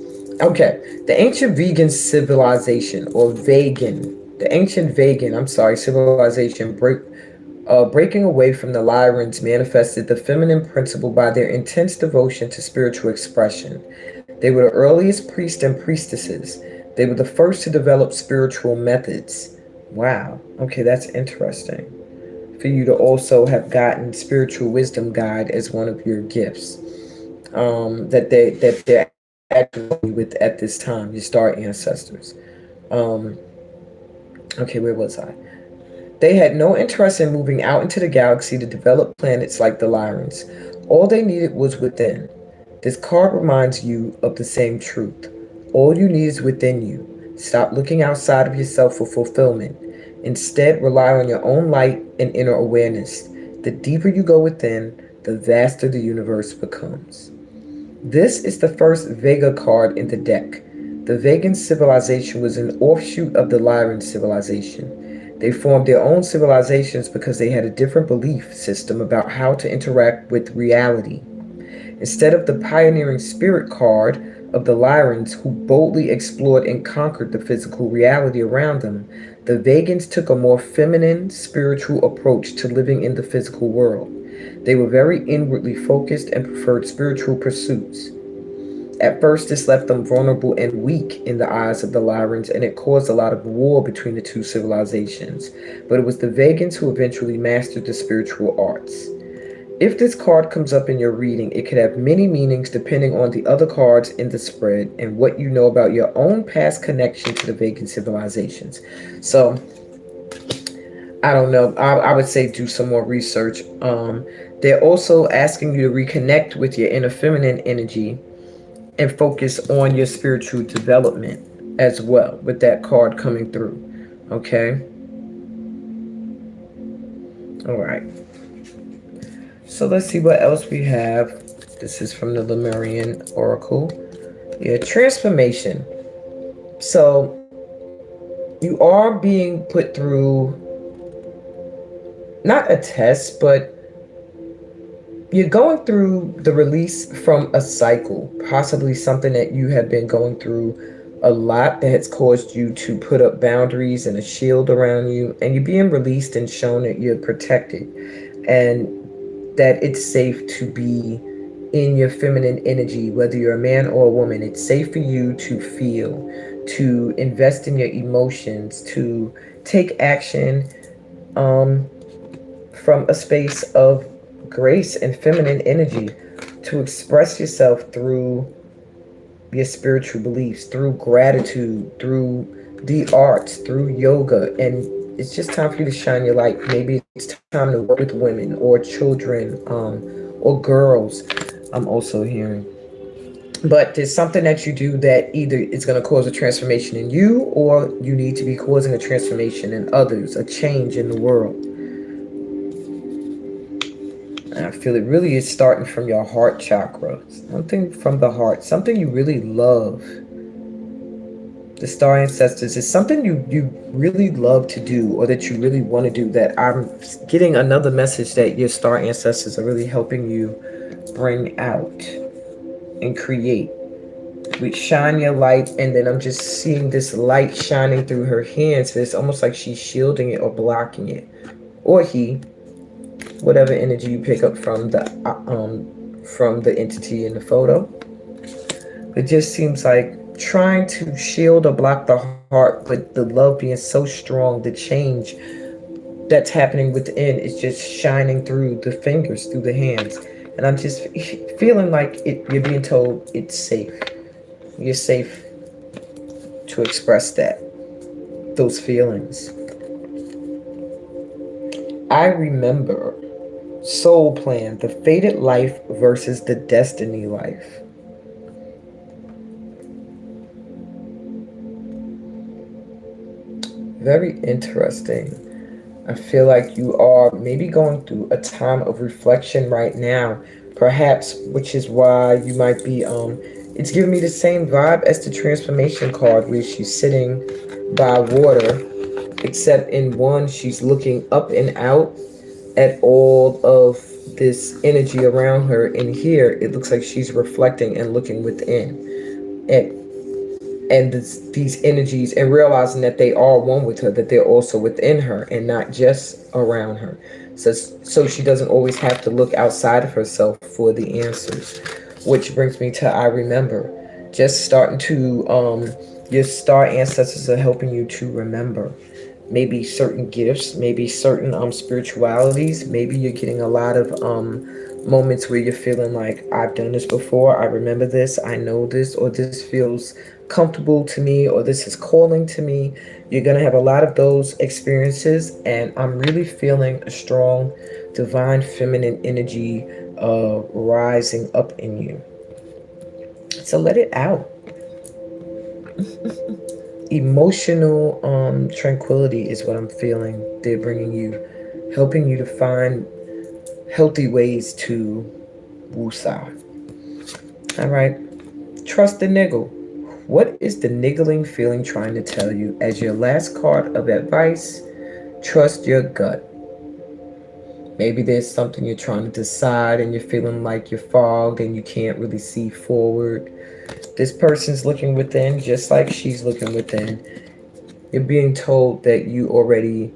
Okay. The ancient vegan civilization, or vegan. The ancient vegan, civilization breaking away from the Lyrans manifested the feminine principle by their intense devotion to spiritual expression. They were the earliest priests and priestesses. They were the first to develop spiritual methods. Wow. Okay, that's interesting. For you to also have gotten spiritual wisdom guide as one of your gifts. That they're actually with at this time, your star ancestors. Okay, where was I? They had no interest in moving out into the galaxy to develop planets like the Lyrans. All they needed was within. This card reminds you of the same truth. All you need is within you. Stop looking outside of yourself for fulfillment. Instead, rely on your own light and inner awareness. The deeper you go within, the vaster the universe becomes. This is the first Vega card in the deck. The Vegan civilization was an offshoot of the Lyran civilization. They formed their own civilizations because they had a different belief system about how to interact with reality. Instead of the pioneering spirit card of the Lyrans who boldly explored and conquered the physical reality around them, the Vegans took a more feminine, spiritual approach to living in the physical world. They were very inwardly focused and preferred spiritual pursuits. At first, this left them vulnerable and weak in the eyes of the Lyrans, and it caused a lot of war between the two civilizations. But it was the Vegans who eventually mastered the spiritual arts. If this card comes up in your reading, it could have many meanings depending on the other cards in the spread and what you know about your own past connection to the Vegan civilizations. So, I don't know. I would say do some more research. They're also asking you to reconnect with your inner feminine energy and focus on your spiritual development as well with that card coming through. Okay? All right. So let's see what else we have. This is from the Lemurian Oracle. Yeah, transformation. So you are being put through not a test, but you're going through the release from a cycle, possibly something that you have been going through a lot that has caused you to put up boundaries and a shield around you, and you're being released and shown that you're protected and that it's safe to be in your feminine energy, whether you're a man or a woman. It's safe for you to feel, to invest in your emotions, to take action um, from a space of grace and feminine energy, to express yourself through your spiritual beliefs, through gratitude, through the arts, through yoga. And it's just time for you to shine your light. Maybe it's time to work with women or children, or girls. I'm also hearing. But there's something that you do that either is going to cause a transformation in you, or you need to be causing a transformation in others, a change in the world. And I feel it really is starting from your heart chakra. Something from the heart, something you really love. The star ancestors is something you really love to do, or that you really want to do. That I'm getting another message that your star ancestors are really helping you bring out and create. We shine your light, and then I'm just seeing this light shining through her hands. It's almost like she's shielding it or blocking it, or he, whatever energy you pick up from the entity in the photo. It just seems like trying to shield or block the heart, but the love being so strong, the change that's happening within is just shining through the fingers, through the hands. And I'm just feeling like you're being told it's safe. You're safe to express those feelings. I remember Soul Plan, the fated life versus the destiny life. Very interesting. I feel like you are maybe going through a time of reflection right now, perhaps, which is why you might be it's giving me the same vibe as the transformation card where she's sitting by water, except in one she's looking up and out at all of this energy around her. In here it looks like she's reflecting and looking within at these energies, and realizing that they are one with her, that they're also within her and not just around her. So she doesn't always have to look outside of herself for the answers. Which brings me to I remember. Just starting to your star ancestors are helping you to remember maybe certain gifts, maybe certain spiritualities. Maybe you're getting a lot of moments where you're feeling like, I've done this before, I remember this, I know this, or this feels comfortable to me, or this is calling to me. You're going to have a lot of those experiences, and I'm really feeling a strong divine feminine energy rising up in you. So let it out. Emotional tranquility is what I'm feeling. They're bringing you, helping you to find healthy ways to woosah. All right. Trust the niggle. What is the niggling feeling trying to tell you? As your last card of advice, trust your gut. Maybe there's something you're trying to decide and you're feeling like you're fogged and you can't really see forward. This person's looking within just like she's looking within. You're being told that you already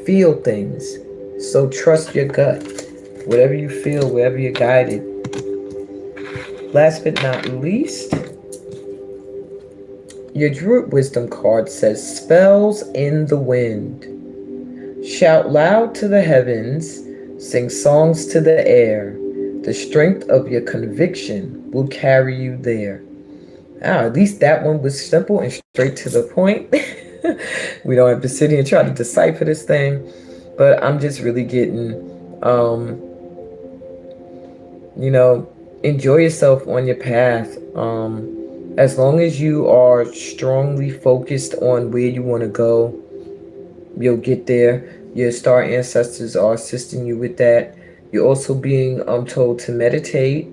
feel things. So trust your gut. Whatever you feel, wherever you're guided. Last but not least, your Druid Wisdom card says, spells in the wind. Shout loud to the heavens, sing songs to the air. The strength of your conviction will carry you there. At least that one was simple and straight to the point. We don't have to sit here and try to decipher this thing. But I'm just really getting, um, you know, enjoy yourself on your path. As long as you are strongly focused on where you want to go, you'll get there. Your star ancestors are assisting you with that. You're also being told to meditate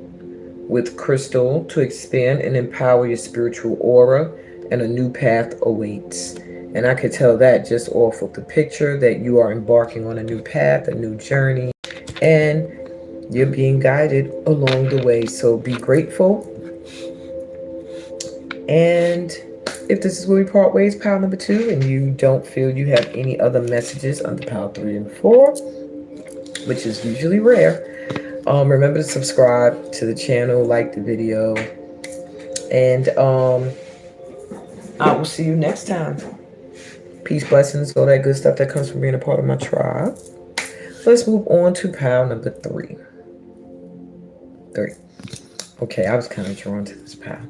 with crystal to expand and empower your spiritual aura, and a new path awaits. And I could tell that just off of the picture that you are embarking on a new path, a new journey, and you're being guided along the way. So be grateful. And if this is where we part ways, pile number 2, and you don't feel you have any other messages under pile 3 and 4, which is usually rare, remember to subscribe to the channel, like the video, and I will see you next time. Peace, blessings, all that good stuff that comes from being a part of my tribe. Let's move on to pile number 3. Okay, I was kind of drawn to this pile.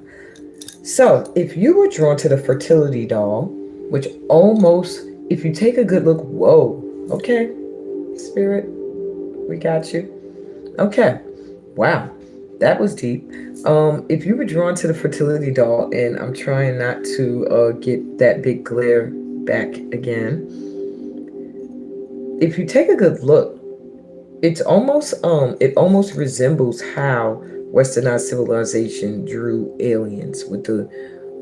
So, if you were drawn to the fertility doll, which almost, if you take a good look, whoa, okay, spirit, we got you. Okay, wow, that was deep. If you were drawn to the fertility doll, and I'm trying not to get that big glare back again. If you take a good look, it almost resembles how Westernized civilization drew aliens with the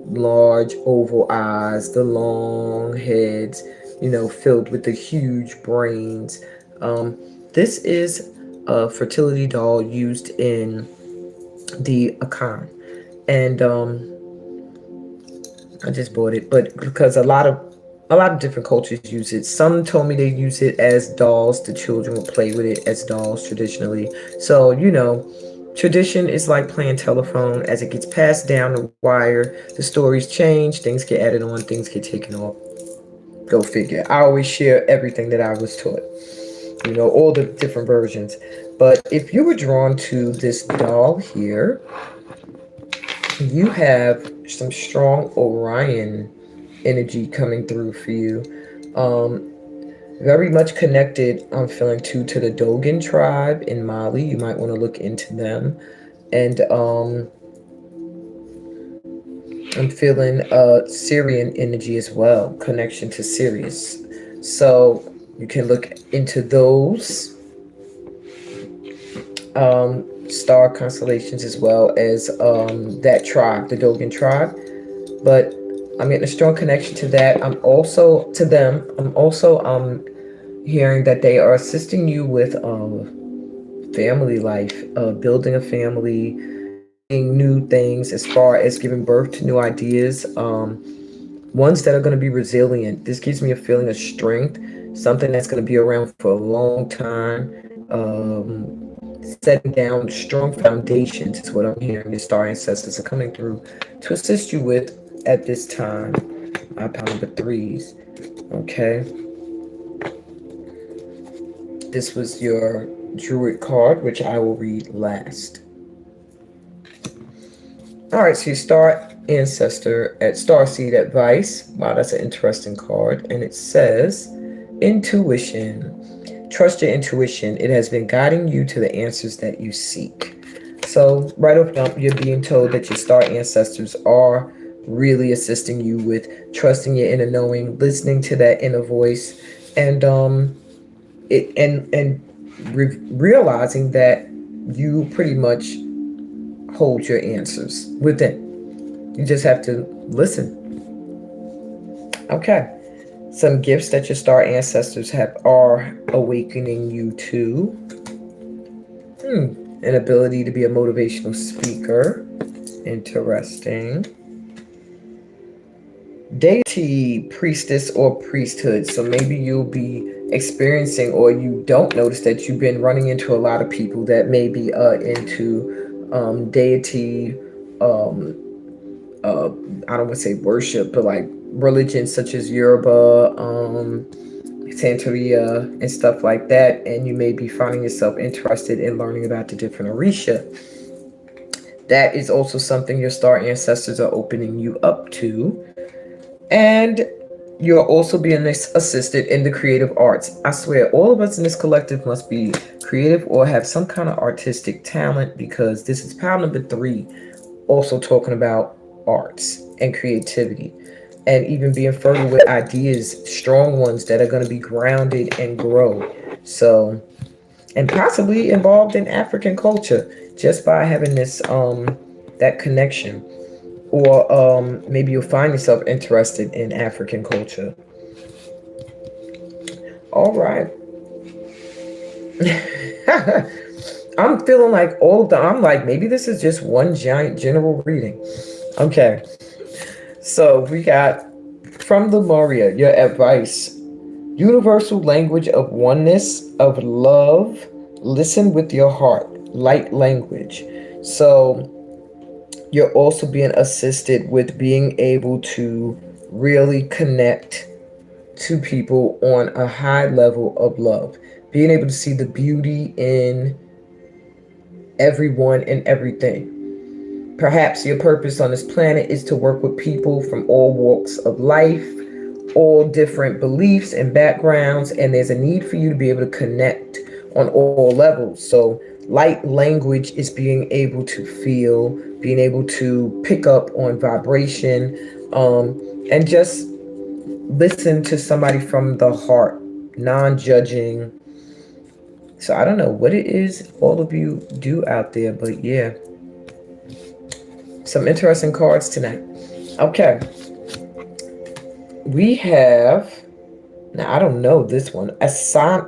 large oval eyes, the long heads, filled with the huge brains. This is a fertility doll used in the Akan, and I just bought it, but because a lot of different cultures use it. Some told me they use it as dolls. The children will play with it as dolls traditionally. So, tradition is like playing telephone. As it gets passed down the wire, the stories change, things get added on, things get taken off. Go figure. I always share everything that I was taught, all the different versions. But if you were drawn to this doll here, you have some strong Orion energy coming through for you. Very much connected, I'm feeling, to the Dogon tribe in Mali. You might want to look into them. And I'm feeling Syrian energy as well, connection to Sirius. So you can look into those star constellations as well as that tribe, the Dogon tribe. But I'm getting a strong connection to that. I'm also hearing that they are assisting you with family life, building a family, doing new things as far as giving birth to new ideas, ones that are going to be resilient. This gives me a feeling of strength, something that's going to be around for a long time. Setting down strong foundations is what I'm hearing. The star ancestors are coming through to assist you with at this time. My pile number 3s. Okay. This was your Druid card, which I will read last. All right, so you star ancestor at Starseed advice. Wow, that's an interesting card. And it says, intuition. Trust your intuition. It has been guiding you to the answers that you seek. So right off jump, you're being told that your star ancestors are really assisting you with trusting your inner knowing, listening to that inner voice, and realizing that you pretty much hold your answers within. You just have to listen. Okay. Some gifts that your star ancestors have are awakening you to. An ability to be a motivational speaker. Interesting. Deity, priestess, or priesthood. So maybe you'll be experiencing, or you don't notice that you've been running into a lot of people that may be into deity, um, I don't want to say worship, but like religions such as Yoruba, Santeria, and stuff like that. And you may be finding yourself interested in learning about the different Orisha. That is also something your star ancestors are opening you up to. And you're also being assisted in the creative arts. I swear, all of us in this collective must be creative or have some kind of artistic talent, because this is pile number 3, also talking about arts and creativity, and even being fertile with ideas, strong ones that are going to be grounded and grow. So, and possibly involved in African culture just by having this that connection. Or maybe you'll find yourself interested in African culture. All right. I'm feeling like I'm like, maybe this is just one giant general reading. Okay. So we got from the Moria, your advice. Universal language of oneness, of love. Listen with your heart. Light language. So you're also being assisted with being able to really connect to people on a high level of love, being able to see the beauty in everyone and everything. Perhaps your purpose on this planet is to work with people from all walks of life, all different beliefs and backgrounds, and there's a need for you to be able to connect on all levels. So light language is being able to feel, being able to pick up on vibration, and just listen to somebody from the heart, non-judging. So I don't know what it is all of you do out there, but yeah, some interesting cards tonight. Okay, we have, now I don't know this one, Assassini,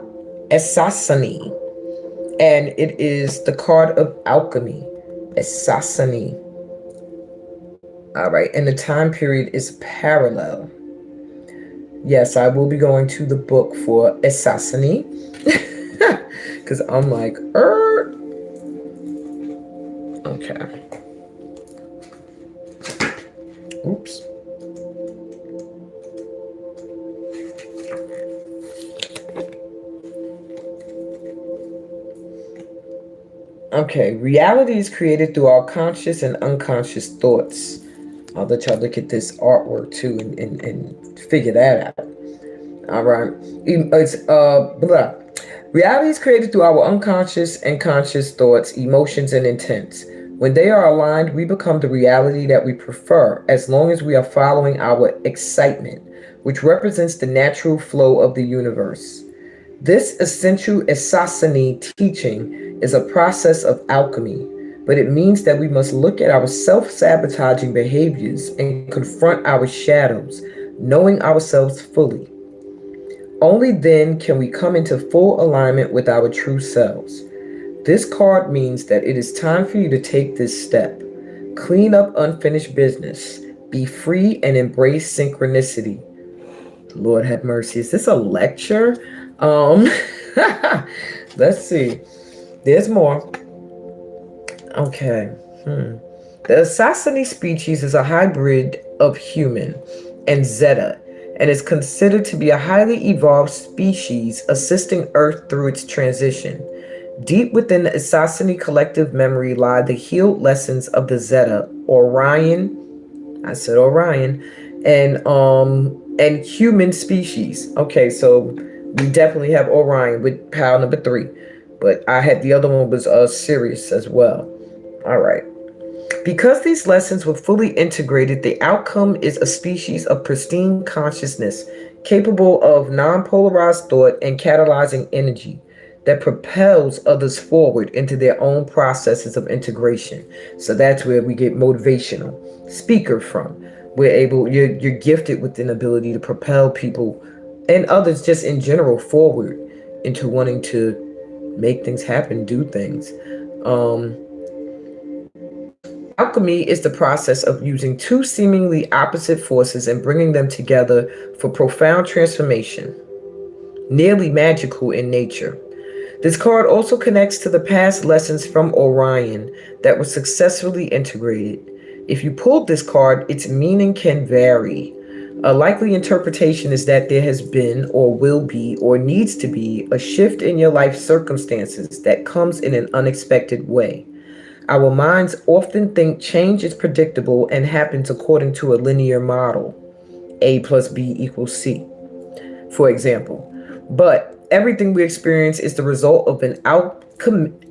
and it is the card of alchemy. Assassini. All right, and the time period is parallel. Yes, I will be going to the book for Assassini. Because I'm like, Okay. Oops. Okay, reality is created through our conscious and unconscious thoughts. I'll let y'all look at this artwork too and figure that out. All right. It's blah. Reality is created through our unconscious and conscious thoughts, emotions, and intents. When they are aligned, we become the reality that we prefer, as long as we are following our excitement, which represents the natural flow of the universe. This essential Assassini teaching is a process of alchemy, but it means that we must look at our self-sabotaging behaviors and confront our shadows, knowing ourselves fully. Only then can we come into full alignment with our true selves. This card means that it is time for you to take this step. Clean up unfinished business. Be free and embrace synchronicity. Lord have mercy. Is this a lecture? Let's see. There's more. Okay. The Assassini species is a hybrid of human and Zeta, and is considered to be a highly evolved species assisting Earth through its transition. Deep within the Assassini collective memory lie the healed lessons of the Zeta, Orion, I said Orion, and human species. Okay, so we definitely have Orion with pile number 3, but I had the other one was Sirius as well. All right. Because these lessons were fully integrated, the outcome is a species of pristine consciousness, capable of non-polarized thought and catalyzing energy that propels others forward into their own processes of integration. So that's where we get motivational speaker from. You're gifted with an ability to propel people and others just in general forward into wanting to make things happen, do things. Um, Alchemy is the process of using two seemingly opposite forces and bringing them together for profound transformation, nearly magical in nature. This card also connects to the past lessons from Orion that were successfully integrated. If you pulled this card, its meaning can vary. A likely interpretation is that there has been, or will be, or needs to be a shift in your life circumstances that comes in an unexpected way. Our minds often think change is predictable and happens according to a linear model, A plus B equals C, for example. But everything we experience is the result of an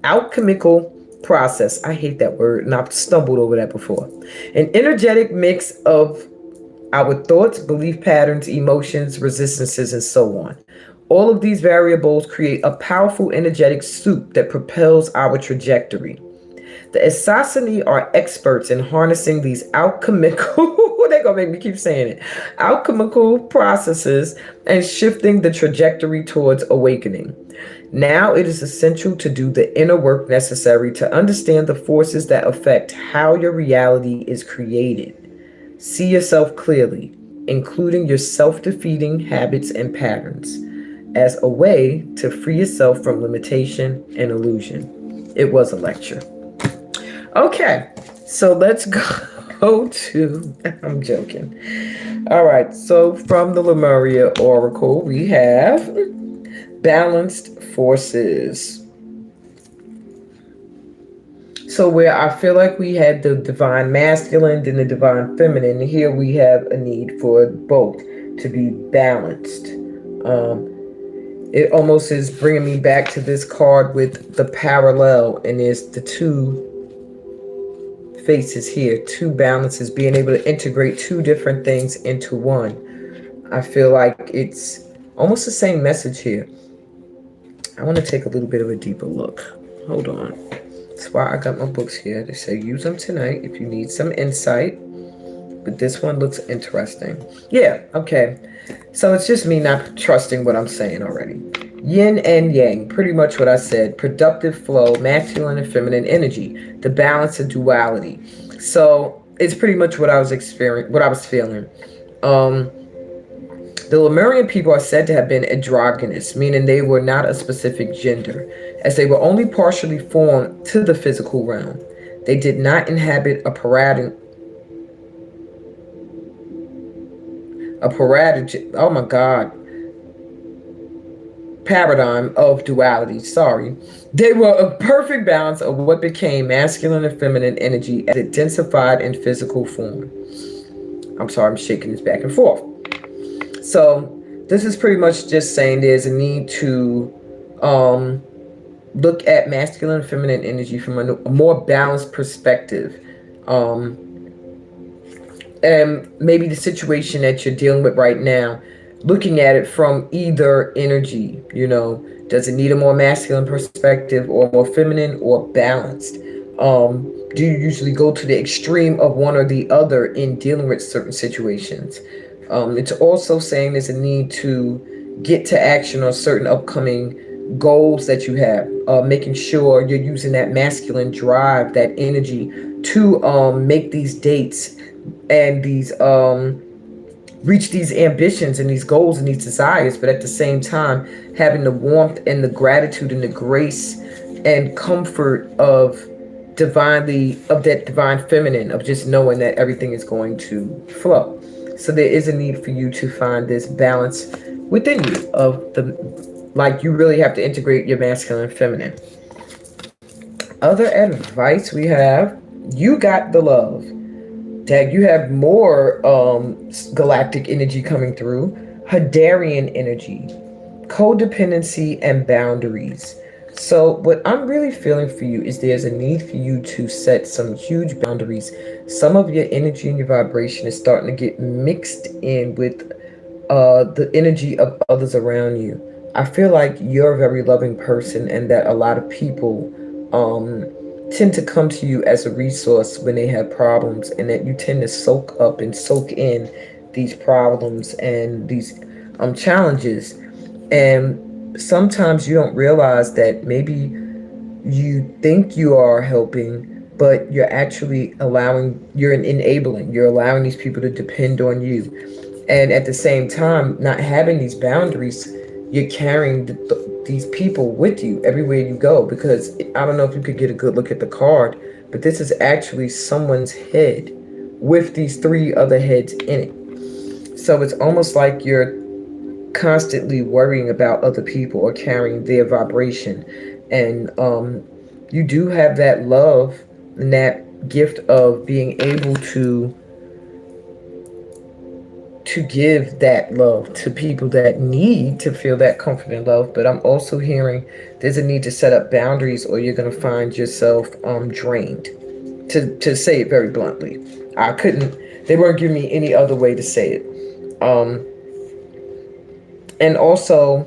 alchemical process. I hate that word, and I've stumbled over that before. An energetic mix of our thoughts, belief patterns, emotions, resistances, and so on. All of these variables create a powerful energetic soup that propels our trajectory. The Assassini are experts in harnessing these alchemical, they're gonna make me keep saying it, alchemical processes and shifting the trajectory towards awakening. Now it is essential to do the inner work necessary to understand the forces that affect how your reality is created. See yourself clearly, including your self defeating habits and patterns, as a way to free yourself from limitation and illusion. It was a lecture. Okay, so let's go to. I'm joking. All right, so from the Lemuria Oracle, we have balanced forces. So, where I feel like we had the divine masculine and the divine feminine, here we have a need for both to be balanced. Um, it almost is bringing me back to this card with the parallel, and there's the two faces here, two balances, being able to integrate two different things into one. I feel like it's almost the same message here. I want to take a little bit of a deeper look. Hold on. That's why I got my books here. They say use them tonight if you need some insight. But this one looks interesting. Yeah, okay. So it's just me not trusting what I'm saying already. Yin and yang, pretty much what I said. Productive flow, masculine and feminine energy, the balance of duality. So it's pretty much what I was experiencing, what I was feeling. Um, the Lemurian people are said to have been androgynous, meaning they were not a specific gender, as they were only partially formed to the physical realm. They did not inhabit oh my god, paradigm of duality. Sorry. They were a perfect balance of what became masculine and feminine energy as it densified in physical form. I'm sorry, I'm shaking this back and forth. So this is pretty much just saying there's a need to look at masculine and feminine energy from a more balanced perspective. Um, and maybe the situation that you're dealing with right now, looking at it from either energy, does it need a more masculine perspective or more feminine or balanced? Do you usually go to the extreme of one or the other in dealing with certain situations? It's also saying there's a need to get to action on certain upcoming goals that you have, making sure you're using that masculine drive, that energy to make these dates and these reach these ambitions and these goals and these desires, but at the same time having the warmth and the gratitude and the grace and comfort of that divine feminine, of just knowing that everything is going to flow. So there is a need for you to find this balance within you of you really have to integrate your masculine and feminine. Other advice we have, you got the love. Dag, you have more galactic energy coming through. Hadarian energy, codependency, and boundaries. So what I'm really feeling for you is there's a need for you to set some huge boundaries. Some of your energy and your vibration is starting to get mixed in with the energy of others around you. I feel like you're a very loving person and that a lot of people tend to come to you as a resource when they have problems, and that you tend to soak up and soak in these problems and these challenges. And sometimes you don't realize that maybe you think you are helping, but you're actually you're enabling, you're allowing these people to depend on you. And at the same time, not having these boundaries, you're carrying these people with you everywhere you go. Because I don't know if you could get a good look at the card, but this is actually someone's head with these three other heads in it. So it's almost like you're constantly worrying about other people or carrying their vibration. And you do have that love and that gift of being able to give that love to people that need to feel that comfort and love. But I'm also hearing there's a need to set up boundaries, or you're going to find yourself drained, to say it very bluntly. I couldn't, they weren't giving me any other way to say it. And also,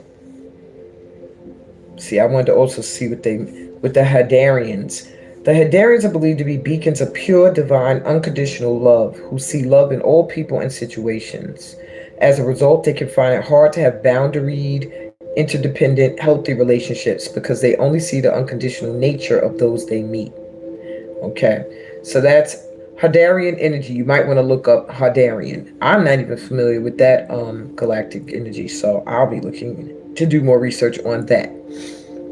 see, I wanted to also see what they, with the Hadarians. The Hadarians are believed to be beacons of pure, divine, unconditional love, who see love in all people and situations. As a result, they can find it hard to have boundaried, interdependent, healthy relationships because they only see the unconditional nature of those they meet. Okay, so that's Hadarian energy. You might want to look up Hadarian. I'm not even familiar with that galactic energy, so I'll be looking to do more research on that.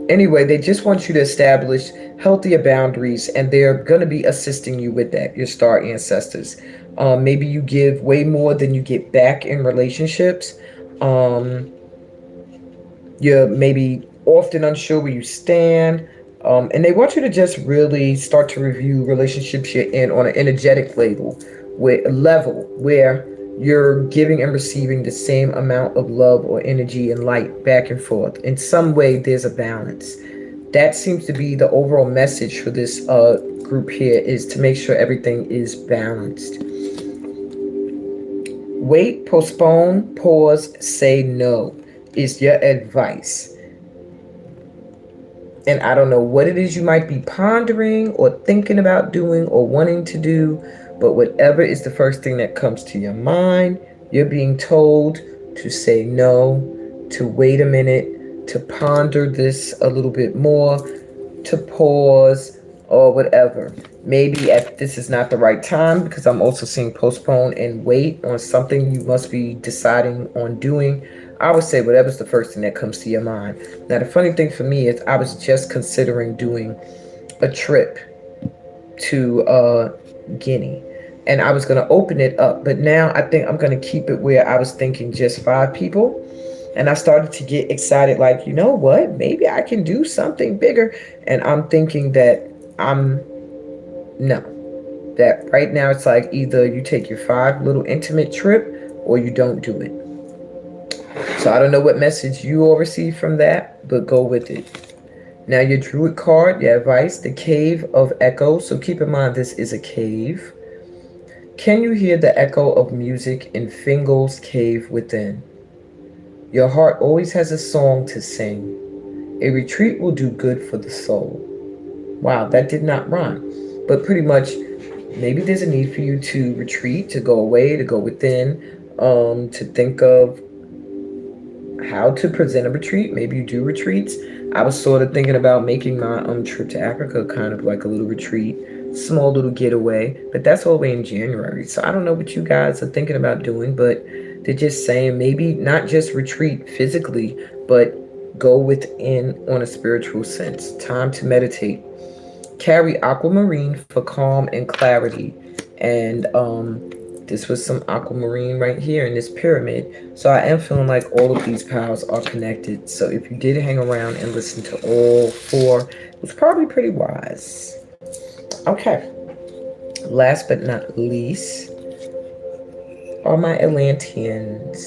Anyway, they just want you to establish healthier boundaries, and they're going to be assisting you with that, your star ancestors. Maybe you give way more than you get back in relationships. Um, you're maybe often unsure where you stand. And they want you to just really start to review relationships you're in on an energetic level where you're giving and receiving the same amount of love or energy and light back and forth. In some way, there's a balance. That seems to be the overall message for this group here, is to make sure everything is balanced. Wait, postpone, pause, say no is your advice. And I don't know what it is you might be pondering or thinking about doing or wanting to do, but whatever is the first thing that comes to your mind, you're being told to say no, to wait a minute, to ponder this a little bit more, to pause, or whatever. Maybe this is not the right time, because I'm also seeing postpone and wait on something you must be deciding on doing. I would say whatever's the first thing that comes to your mind. Now, the funny thing for me is I was just considering doing a trip to Guinea, and I was going to open it up, but now I think I'm going to keep it where I was thinking just 5 people. And I started to get excited, like, you know what? Maybe I can do something bigger. And I'm thinking that no, that right now it's like either you take your 5 little intimate trip or you don't do it. So I don't know what message you all receive from that, but go with it. Now, your Druid card, your advice, the Cave of Echo. So keep in mind, this is a cave. Can you hear the echo of music in Fingal's cave within? Your heart always has a song to sing. A retreat will do good for the soul. Wow, that did not rhyme. But pretty much, maybe there's a need for you to retreat, to go away, to go within, to think of how to present a retreat. Maybe you do retreats. I was sort of thinking about making my trip to Africa kind of like a little retreat, small little getaway, but that's all the way in January. So I don't know what you guys are thinking about doing, but they're just saying maybe not just retreat physically, but go within on a spiritual sense. Time to meditate. Carry aquamarine for calm and clarity. And this was some aquamarine right here in this pyramid. So I am feeling like all of these piles are connected. So if you did hang around and listen to all 4, it was probably pretty wise. Okay. Last but not least are my Atlanteans.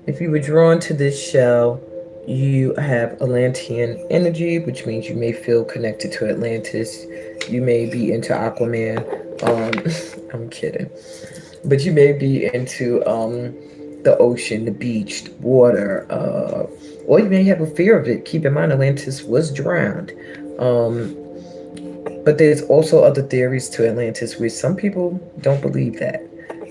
If you were drawn to this show, you have Atlantean energy, which means you may feel connected to Atlantis. You may be into Aquaman. I'm kidding. But you may be into the ocean, the beach, water, or you may have a fear of it. Keep in mind, Atlantis was drowned. Um, but there's also other theories to Atlantis where some people don't believe that.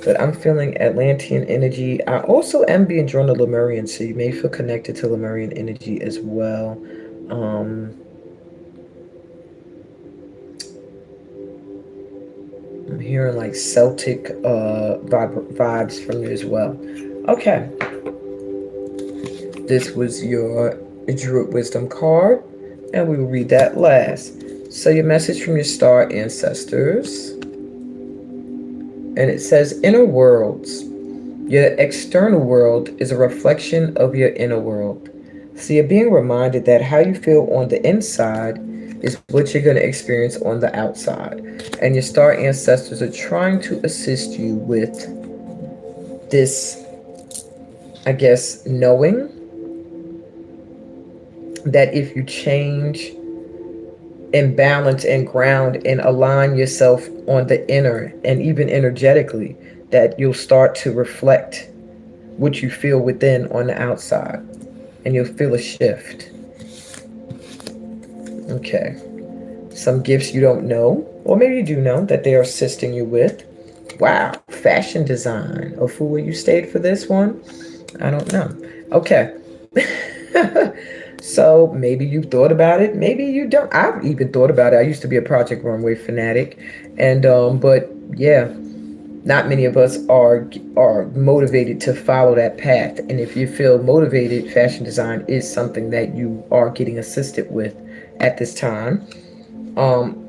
But I'm feeling Atlantean energy. I also am being drawn to Lemurian, so you may feel connected to Lemurian energy as well. Um, I'm hearing like Celtic vibes from you as well. Okay, this was your Druid Wisdom card, and we will read that last. So, your message from your star ancestors, and it says, Inner worlds. Your external world is a reflection of your inner world. So, you're being reminded that how you feel on the inside is what you're going to experience on the outside. And your star ancestors are trying to assist you with this, I guess, knowing that if you change and balance and ground and align yourself on the inner and even energetically, that you'll start to reflect what you feel within on the outside, and you'll feel a shift. Okay. Some gifts you don't know, or maybe you do know, that they are assisting you with. Wow, fashion design. A fool, you stayed for this one? I don't know. Okay. So maybe you've thought about it, maybe you don't. I've even thought about it. I used to be a Project Runway fanatic, and but yeah, not many of us are motivated to follow that path. And if you feel motivated, fashion design is something that you are getting assisted with at this time. Um,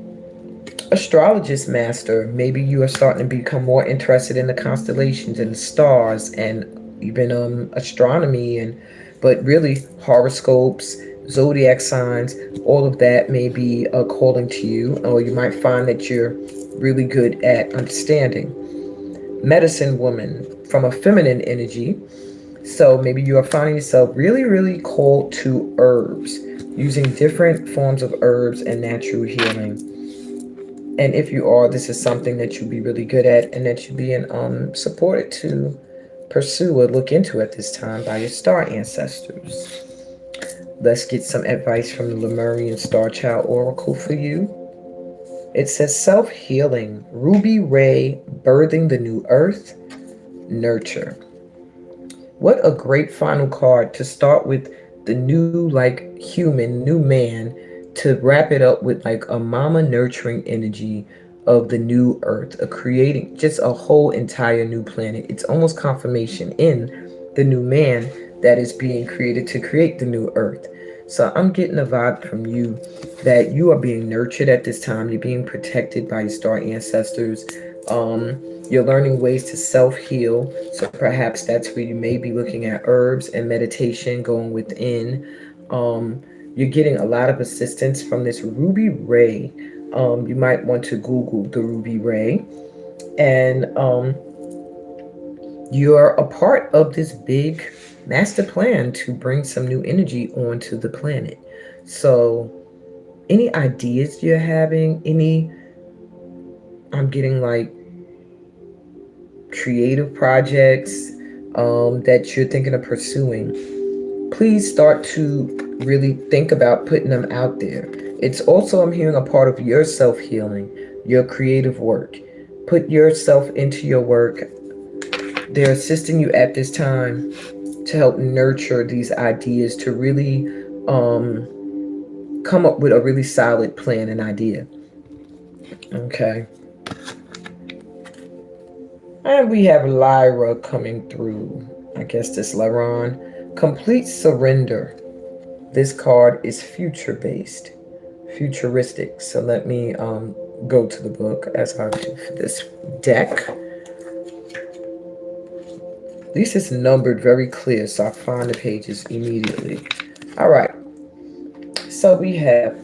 Astrologist master, maybe you are starting to become more interested in the constellations and the stars and even astronomy, and but really horoscopes, zodiac signs, all of that may be calling to you, or you might find that you're really good at understanding. Medicine woman, from a feminine energy, so maybe you are finding yourself really called to herbs, using different forms of herbs and natural healing. And if you are, this is something that you'll be really good at and that you're being supported to pursue or look into at this time by your star ancestors. Let's get some advice from the Lemurian Star Child Oracle for you. It says self-healing, ruby ray, birthing the new earth, nurture. What a great final card to start with, the new like human, new man, to wrap it up with like a mama nurturing energy of the new earth, a creating just a whole entire new planet. It's almost confirmation in the new man that is being created to create the new earth. So I'm getting a vibe from you that you are being nurtured at this time. You're being protected by your star ancestors. You're learning ways to self-heal. So perhaps that's where you may be looking at herbs and meditation, going within. You're getting a lot of assistance from this ruby ray. You might want to Google the ruby ray. And you're a part of this big master plan to bring some new energy onto the planet. So any ideas you're having, I'm getting like creative projects that you're thinking of pursuing, please start to really think about putting them out there. It's also, I'm hearing, a part of your self-healing, your creative work. Put yourself into your work. They're assisting you at this time to help nurture these ideas, to really come up with a really solid plan and idea. Okay. And we have Lyra coming through. I guess this Laron. Complete surrender. This card is future-based, futuristic. So let me go to the book as I do for this deck. At least it's numbered very clear, so I find the pages immediately. All right. So we have,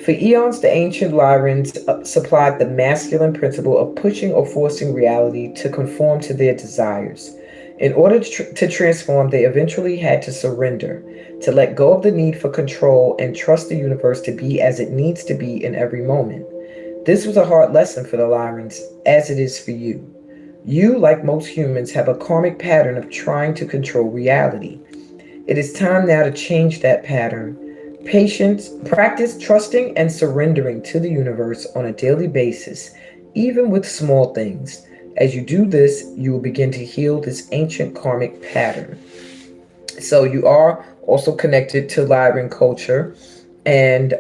for eons, the ancient Lyrans supplied the masculine principle of pushing or forcing reality to conform to their desires. In order to transform, they eventually had to surrender, to let go of the need for control and trust the universe to be as it needs to be in every moment. This was a hard lesson for the Lyrans, as it is for you. You, like most humans, have a karmic pattern of trying to control reality. It is time now to change that pattern. Patience, practice trusting and surrendering to the universe on a daily basis, even with small things. As you do this, you will begin to heal this ancient karmic pattern. So you are also connected to Lyran culture, and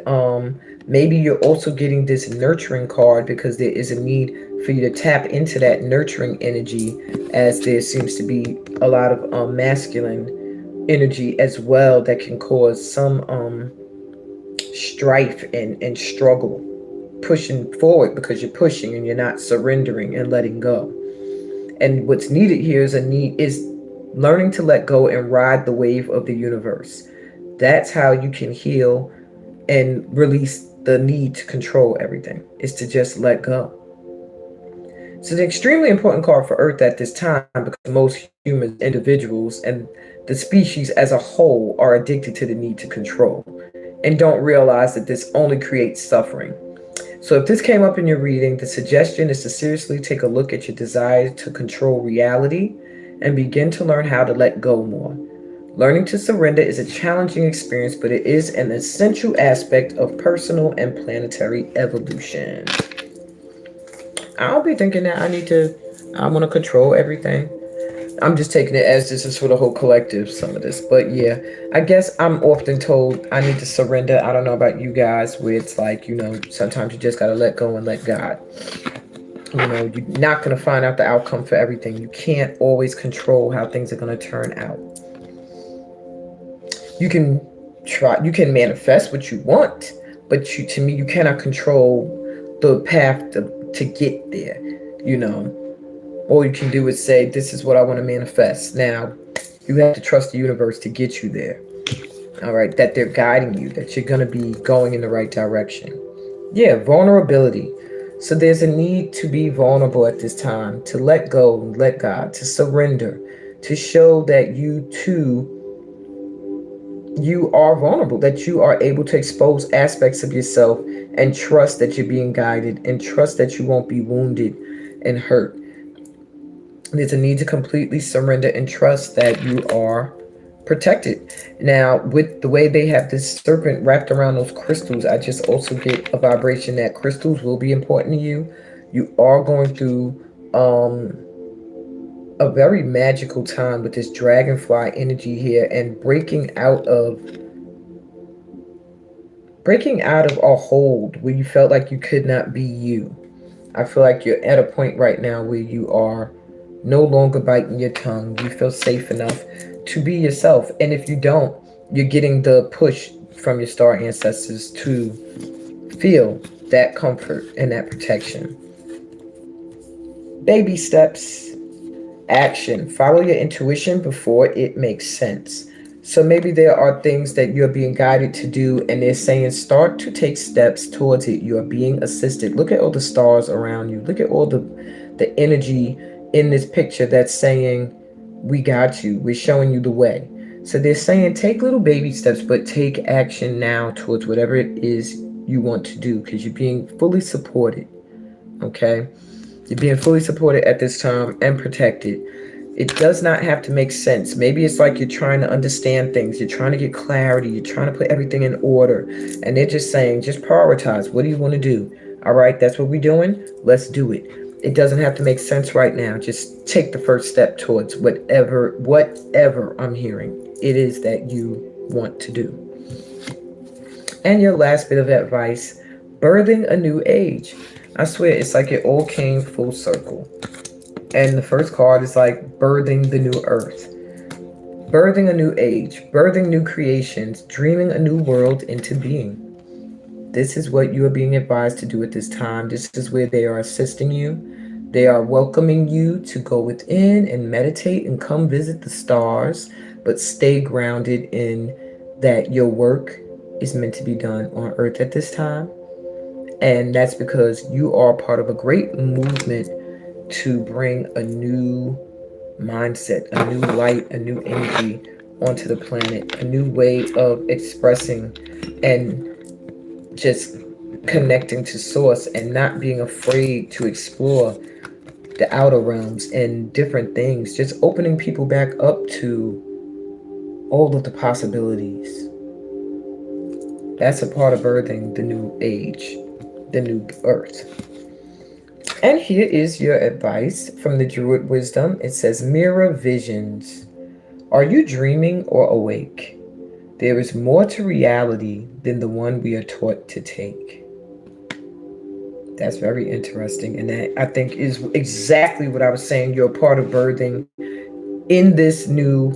maybe you're also getting this nurturing card because there is a need for you to tap into that nurturing energy, as there seems to be a lot of masculine energy as well that can cause some strife and struggle pushing forward, because you're pushing and you're not surrendering and letting go. And what's needed here is learning to let go and ride the wave of the universe. That's how you can heal and release the need to control everything, is to just let go. It's an extremely important card for Earth at this time, because most humans, individuals, and the species as a whole are addicted to the need to control and don't realize that this only creates suffering. So, if this came up in your reading, the suggestion is to seriously take a look at your desire to control reality and begin to learn how to let go more. Learning to surrender is a challenging experience, but it is an essential aspect of personal and planetary evolution. I'll be thinking that I want to control everything. I'm just taking it as this is for the whole collective, some of this. But yeah, I guess I'm often told I need to surrender. I don't know about you guys, where it's like, sometimes you just got to let go and let God. You're not going to find out the outcome for everything. You can't always control how things are going to turn out. You can you can manifest what you want, but to me, you cannot control the path to get there, you know. All you can do is say, this is what I want to manifest. Now, you have to trust the universe to get you there. All right, that they're guiding you, that you're going to be going in the right direction. Yeah, vulnerability. So there's a need to be vulnerable at this time, to let go, let God, to surrender, to show that you too, you are vulnerable, that you are able to expose aspects of yourself and trust that you're being guided and trust that you won't be wounded and hurt. There's a need to completely surrender and trust that you are protected. Now, with the way they have this serpent wrapped around those crystals, I just also get a vibration that crystals will be important to you. You are going through a very magical time with this dragonfly energy here, and breaking out of a hold where you felt like you could not be you. I feel like you're at a point right now where you are no longer biting your tongue. You feel safe enough to be yourself. And if you don't, you're getting the push from your star ancestors to feel that comfort and that protection. Baby steps. Action. Follow your intuition before it makes sense. So maybe there are things that you're being guided to do, and they're saying start to take steps towards it. You are being assisted. Look at all the stars around you. Look at all the energy in this picture that's saying, we got you. We're showing you the way. So they're saying take little baby steps, but take action now towards whatever it is you want to do, because you're being fully supported. Okay? You're being fully supported at this time and protected. It does not have to make sense. Maybe it's like you're trying to understand things. You're trying to get clarity. You're trying to put everything in order. And they're just saying, just prioritize. What do you want to do? All right, that's what we're doing. Let's do it. It doesn't have to make sense right now. Just take the first step towards whatever I'm hearing it is that you want to do. And your last bit of advice, birthing a new age. I swear, it's like it all came full circle. And the first card is like birthing the new earth, birthing a new age, birthing new creations, dreaming a new world into being. This is what you are being advised to do at this time. This is where they are assisting you. They are welcoming you to go within and meditate and come visit the stars, but stay grounded in that your work is meant to be done on earth at this time. And that's because you are part of a great movement to bring a new mindset, a new light, a new energy onto the planet, a new way of expressing and just connecting to source and not being afraid to explore the outer realms and different things, just opening people back up to all of the possibilities. That's a part of birthing the new age, the new earth. And here is your advice from the Druid Wisdom. It says, Mirror visions. Are you dreaming or awake? There is more to reality than the one we are taught to take. That's very interesting. And that, I think, is exactly what I was saying. You're a part of birthing in this new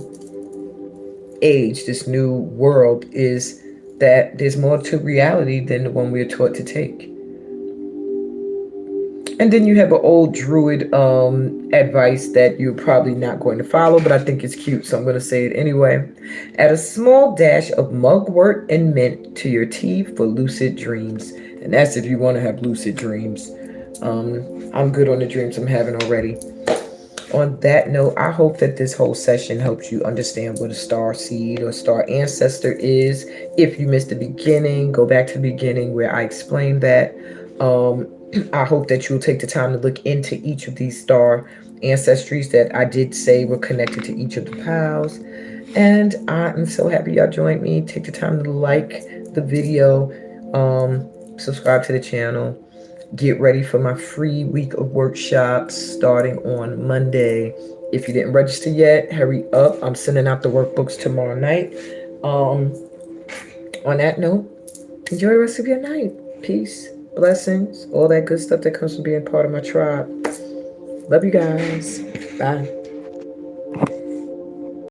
age, this new world, is that there's more to reality than the one we are taught to take. And then you have an old druid advice that you're probably not going to follow, but I think it's cute, so I'm going to say it anyway. Add a small dash of mugwort and mint to your tea for lucid dreams. And that's if you want to have lucid dreams. I'm good on the dreams I'm having already. On that note, I hope that this whole session helps you understand what a star seed or star ancestor is. If you missed the beginning, go back to the beginning where I explained that. I hope that you'll take the time to look into each of these star ancestries that I did say were connected to each of the piles. And I'm so happy y'all joined me. Take the time to like the video, subscribe to the channel. Get ready for my free week of workshops starting on Monday. If you didn't register yet, hurry up. I'm sending out the workbooks tomorrow night. On that note, enjoy the rest of your night. Peace, blessings, all that good stuff that comes from being part of my tribe. Love you guys. Bye.